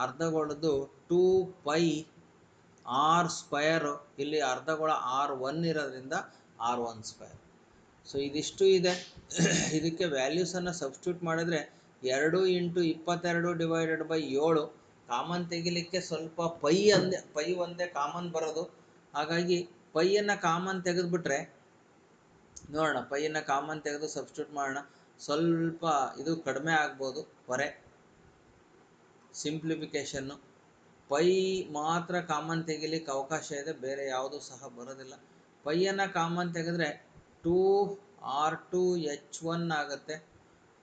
ಅರ್ಧಗೋಳದ್ದು 2πr². ಇಲ್ಲಿ ಅರ್ಧಗೋಳ R1 ಇರೋದ್ರಿಂದ R1². ಸೊ ಇದಿಷ್ಟು ಇದೆ. ಇದಕ್ಕೆ ವ್ಯಾಲ್ಯೂಸನ್ನು ಸಬ್ಸ್ಟಿಟ್ಯೂಟ್ ಮಾಡಿದ್ರೆ 2 ಇಂಟು 22 ಡಿವೈಡೆಡ್ ಬೈ 7. ಕಾಮನ್ ತೆಗಿಲಿಕ್ಕೆ ಸ್ವಲ್ಪ ಪೈ ಒಂದೇ ಕಾಮನ್ ಬರೋದು. ಹಾಗಾಗಿ ಪೈಯನ್ನು ಕಾಮನ್ ತೆಗೆದುಬಿಟ್ರೆ ನೋಡೋಣ, ಪೈಯನ್ನು ಕಾಮನ್ ತೆಗೆದು ಸಬ್ಸ್ಟಿಟ್ಯೂಟ್ ಮಾಡೋಣ. ಸ್ವಲ್ಪ ಇದು ಕಡಿಮೆ ಆಗ್ಬೋದು ಹೊರೆ, ಸಿಂಪ್ಲಿಫಿಕೇಶನ್ನು. ಪೈ ಮಾತ್ರ ಕಾಮನ್ ತೆಗಿಲಿಕ್ಕೆ ಅವಕಾಶ ಇದೆ, ಬೇರೆ ಯಾವುದೂ ಸಹ ಬರೋದಿಲ್ಲ. ಪೈಯನ್ನು ಕಾಮನ್ ತೆಗೆದ್ರೆ 2R2H1 ಆಗುತ್ತೆ,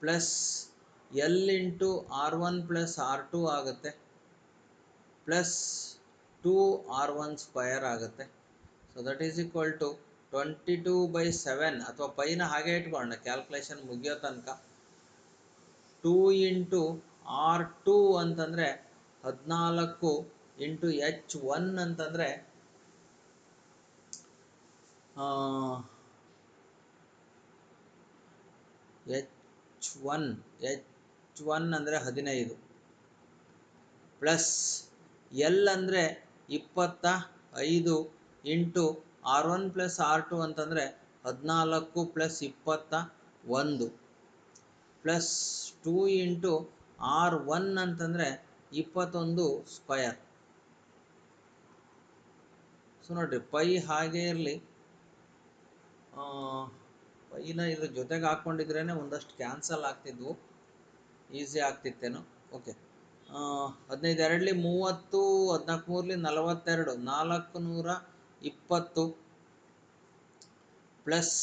plus L into R1 plus R2 ಆಗುತ್ತೆ, ಪ್ಲಸ್ 2R1² ಆಗುತ್ತೆ. So that is equal to 22/7, ಅಥವಾ ಪೈನ ಹಾಗೆ ಇಟ್ಕೊಳ್ಳೋಣ ಕ್ಯಾಲ್ಕುಲೇಷನ್ ಮುಗಿಯೋ ತನಕ. 2 ಇಂಟು R2 ಅಂತಂದರೆ 14 ಇಂಟು H1 ಅಂತಂದರೆ H1 ಅಂದರೆ 15, ಪ್ಲಸ್ ಎಲ್ ಅಂದರೆ 25 ಇಂಟು R1 ಪ್ಲಸ್ R2 ಅಂತಂದರೆ 14 ಪ್ಲಸ್ 21, ಪ್ಲಸ್ 2 ಇಂಟು R1 ಅಂತಂದರೆ 21². ಸೊ ನೋಡಿರಿ, ಪೈ ಹಾಗೆ ಇರಲಿ, ಪೈನ ಇದ್ರ ಜೊತೆಗೆ ಹಾಕ್ಕೊಂಡಿದ್ರೇ ಒಂದಷ್ಟು ಕ್ಯಾನ್ಸಲ್ ಆಗ್ತಿದ್ವು, ಈಸಿ ಆಗ್ತಿತ್ತೇನೋ. ಓಕೆ, 15 2 30, 14 3 42, 420, ಪ್ಲಸ್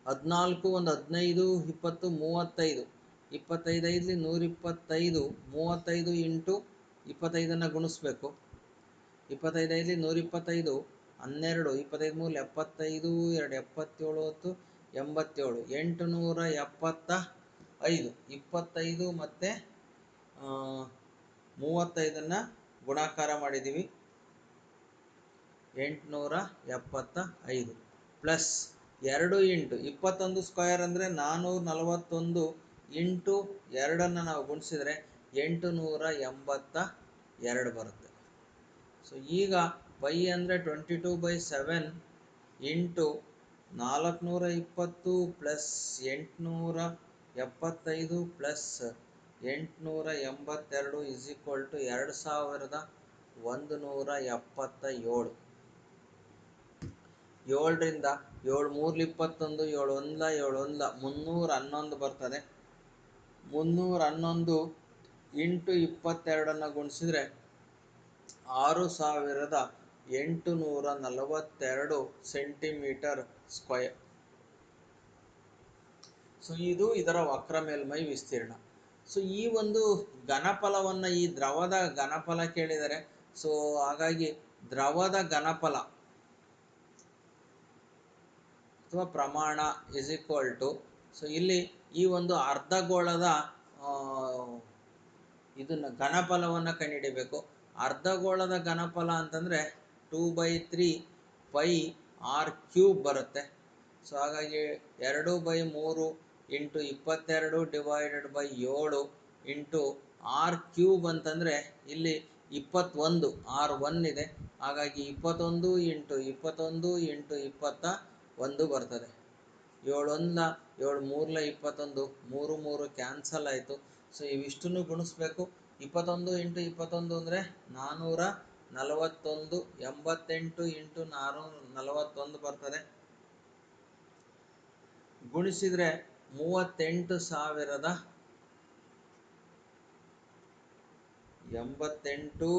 14 1 15 20 35, 25 5 125, 35 ಇಂಟು 25 ಗುಣಿಸ್ಬೇಕು. 25 5 125, 12, 25 3 75, 2 77 87, 875. 25 ಮತ್ತು 35 ಗುಣಾಕಾರ ಮಾಡಿದ್ದೀವಿ, 875, ಪ್ಲಸ್ 2 ಇಂಟು 21² ಅಂದರೆ 441 ಇಂಟು 2 ನಾವು ಗುಣಿಸಿದರೆ 882 ಬರುತ್ತೆ. ಸೊ ಈಗ ಪೈ ಅಂದರೆ 22/7 into 420 plus 875 plus 882 is equal to 2177. 7ರಿಂದ 7 3 21, 7 1 7 1 311 ಬರ್ತದೆ. 311 ಇಂಟು 22 ಗುಣಿಸಿದರೆ 6842 ಸೆಂಟಿಮೀಟರ್ ಸ್ಕ್ವಯರ್. ಸೊ ಇದು ಇದರ ವಕ್ರ ಮೇಲ್ಮೈ ವಿಸ್ತೀರ್ಣ. ಸೊ ಈ ಒಂದು ಘನಫಲವನ್ನು, ಈ ದ್ರವದ ಘನಫಲ ಕೇಳಿದರೆ, ಸೊ ಹಾಗಾಗಿ ದ್ರವದ ಘನಫಲ ಅಥವಾ ಪ್ರಮಾಣ ಇಸ್ ಈಕ್ವಲ್ ಟು ಸೊ ಇಲ್ಲಿ ಈ ಒಂದು ಅರ್ಧಗೋಳದ ಇದನ್ನು ಘನಫಲವನ್ನು ಕಂಡುಹಿಡಿಬೇಕು. ಅರ್ಧಗೋಳದ ಘನಫಲ ಅಂತಂದರೆ 2/3 ಪೈ ಆರ್ ಕ್ಯೂಬ್ ಬರುತ್ತೆ. ಸೊ ಹಾಗಾಗಿ 2/3 into 22 divided by 7 into R cube ಅಂತಂದರೆ ಇಲ್ಲಿ 21 R1 ಇದೆ. ಹಾಗಾಗಿ 21 ಇಂಟು 21 ಇಂಟು 21 ಬರ್ತದೆ. 7 1 7 3 21, 3 3 ಕ್ಯಾನ್ಸಲ್ ಆಯಿತು. ಸೊ ಇವಿಷ್ಟನ್ನು ಗುಣಿಸ್ಬೇಕು. 21 ಇಂಟು 21 ಅಂದರೆ 441, 88 ಇಂಟು 441 ಬರ್ತದೆ. ಗುಣಿಸಿದರೆ 38,000 88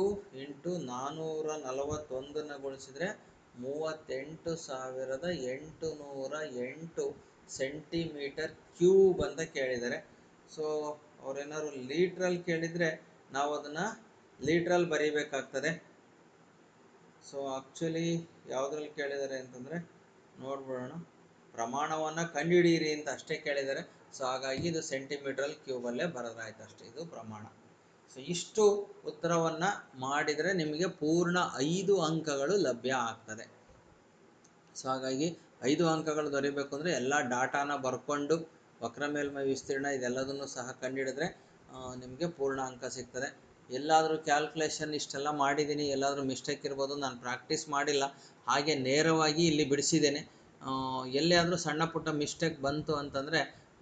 ಇಂಟು 441 ಗುಣಿಸಿದರೆ 38,808 ಸೆಂಟಿಮೀಟರ್ ಕ್ಯೂಬ್ ಅಂತ ಕೇಳಿದ್ದಾರೆ. ಸೊ ಅವ್ರೇನಾದ್ರು ಲೀಟ್ರಲ್ಲಿ ಕೇಳಿದರೆ ನಾವು ಅದನ್ನು ಲೀಟ್ರಲ್ಲಿ ಬರೀಬೇಕಾಗ್ತದೆ. ಸೊ ಆ್ಯಕ್ಚುಲಿ ಯಾವುದ್ರಲ್ಲಿ ಕೇಳಿದ್ದಾರೆ ಅಂತಂದರೆ ನೋಡ್ಬಿಡೋಣ. ಪ್ರಮಾಣವನ್ನು ಕಂಡುಹಿಡಿಯಿರಿ ಅಂತ ಅಷ್ಟೇ ಕೇಳಿದ್ದಾರೆ. ಸೊ ಹಾಗಾಗಿ ಇದು ಸೆಂಟಿಮೀಟ್ರಲ್ಲಿ ಕ್ಯೂಬಲ್ಲೇ ಬರೋದಾಯ್ತು ಅಷ್ಟೇ, ಇದು ಪ್ರಮಾಣ. ಸೊ ಇಷ್ಟು ಉತ್ತರವನ್ನು ಮಾಡಿದರೆ ನಿಮಗೆ ಪೂರ್ಣ 5 ಅಂಕಗಳು ಲಭ್ಯ ಆಗ್ತದೆ. ಸೊ ಹಾಗಾಗಿ 5 ಅಂಕಗಳು ದೊರೀಬೇಕು ಅಂದರೆ ಎಲ್ಲ ಡಾಟಾನ ಬರ್ಕೊಂಡು ವಕ್ರ ಮೇಲ್ಮೈ ವಿಸ್ತೀರ್ಣ ಇದೆಲ್ಲದನ್ನು ಸಹ ಕಂಡುಹಿಡಿದ್ರೆ ನಿಮಗೆ ಪೂರ್ಣ ಅಂಕ ಸಿಗ್ತದೆ. ಎಲ್ಲಾದರೂ ಕ್ಯಾಲ್ಕುಲೇಷನ್ ಇಷ್ಟೆಲ್ಲ ಮಾಡಿದ್ದೀನಿ, ಎಲ್ಲಾದರೂ ಮಿಸ್ಟೇಕ್ ಇರ್ಬೋದು, ನಾನು ಪ್ರಾಕ್ಟೀಸ್ ಮಾಡಿಲ್ಲ, ಹಾಗೆ ನೇರವಾಗಿ ಇಲ್ಲಿ ಬಿಡಿಸಿದ್ದೇನೆ. ಎಲ್ಲಿ ಆದರೂ ಸಣ್ಣ ಪುಟ್ಟ ಮಿಸ್ಟೇಕ್ ಬಂತು ಅಂತಂದರೆ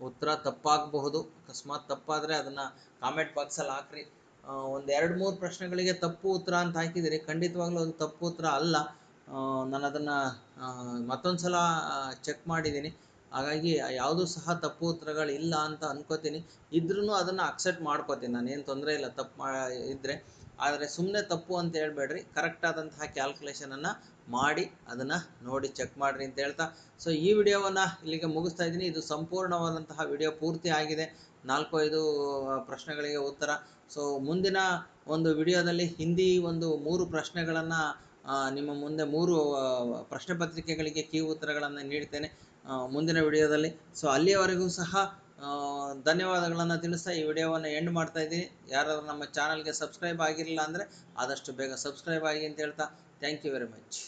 ಉತ್ತರ ತಪ್ಪಾಗಬಹುದು. ಅಕಸ್ಮಾತ್ ತಪ್ಪಾದರೆ ಅದನ್ನು ಕಾಮೆಂಟ್ ಬಾಕ್ಸಲ್ಲಿ ಹಾಕ್ರಿ. ಒಂದು 2-3 ಪ್ರಶ್ನೆಗಳಿಗೆ ತಪ್ಪು ಉತ್ತರ ಅಂತ ಹಾಕಿದ್ದೀರಿ, ಖಂಡಿತವಾಗ್ಲೂ ಅದು ತಪ್ಪು ಉತ್ತರ ಅಲ್ಲ. ನಾನು ಅದನ್ನು ಮತ್ತೊಂದು ಸಲ ಚೆಕ್ ಮಾಡಿದ್ದೀನಿ. ಹಾಗಾಗಿ ಯಾವುದೂ ಸಹ ತಪ್ಪು ಉತ್ತರಗಳಿಲ್ಲ ಅಂತ ಅನ್ಕೋತೀನಿ. ಇದ್ರೂ ಅದನ್ನು ಅಕ್ಸೆಪ್ಟ್ ಮಾಡ್ಕೋತೀನಿ, ನಾನೇನು ತೊಂದರೆ ಇಲ್ಲ ತಪ್ಪು ಇದ್ದರೆ. ಆದರೆ ಸುಮ್ಮನೆ ತಪ್ಪು ಅಂತ ಹೇಳ್ಬೇಡ್ರಿ, ಕರೆಕ್ಟಾದಂತಹ ಕ್ಯಾಲ್ಕುಲೇಷನನ್ನು ಮಾಡಿ ಅದನ್ನು ನೋಡಿ ಚೆಕ್ ಮಾಡಿರಿ ಅಂತ ಹೇಳ್ತಾ, ಸೊ ಈ ವಿಡಿಯೋವನ್ನು ಇಲ್ಲಿಗೆ ಮುಗಿಸ್ತಾ ಇದ್ದೀನಿ. ಇದು ಸಂಪೂರ್ಣವಾದಂತಹ ವಿಡಿಯೋ ಪೂರ್ತಿ ಆಗಿದೆ, 4-5 ಪ್ರಶ್ನೆಗಳಿಗೆ ಉತ್ತರ. ಸೊ ಮುಂದಿನ ಒಂದು ವಿಡಿಯೋದಲ್ಲಿ ಹಿಂದಿ ಒಂದು 3 ಪ್ರಶ್ನೆಗಳನ್ನು ನಿಮ್ಮ ಮುಂದೆ 3 ಪ್ರಶ್ನೆ ಪತ್ರಿಕೆಗಳಿಗೆ ಕೀ ಉತ್ತರಗಳನ್ನು ನೀಡ್ತೇನೆ ಮುಂದಿನ ವಿಡಿಯೋದಲ್ಲಿ. ಸೊ ಅಲ್ಲಿಯವರೆಗೂ ಸಹ ಧನ್ಯವಾದಗಳನ್ನು ತಿಳಿಸ್ತಾ ಈ ವಿಡಿಯೋವನ್ನು ಎಂಡ್ ಮಾಡ್ತಾ ಇದ್ದೀನಿ. ಯಾರಾದರೂ ನಮ್ಮ ಚಾನಲ್ಗೆ ಸಬ್ಸ್ಕ್ರೈಬ್ ಆಗಿರಲಿಲ್ಲ ಅಂದರೆ ಆದಷ್ಟು ಬೇಗ ಸಬ್ಸ್ಕ್ರೈಬ್ ಆಗಿ ಅಂತ ಹೇಳ್ತಾ, ಥ್ಯಾಂಕ್ ಯು ವೆರಿ ಮಚ್.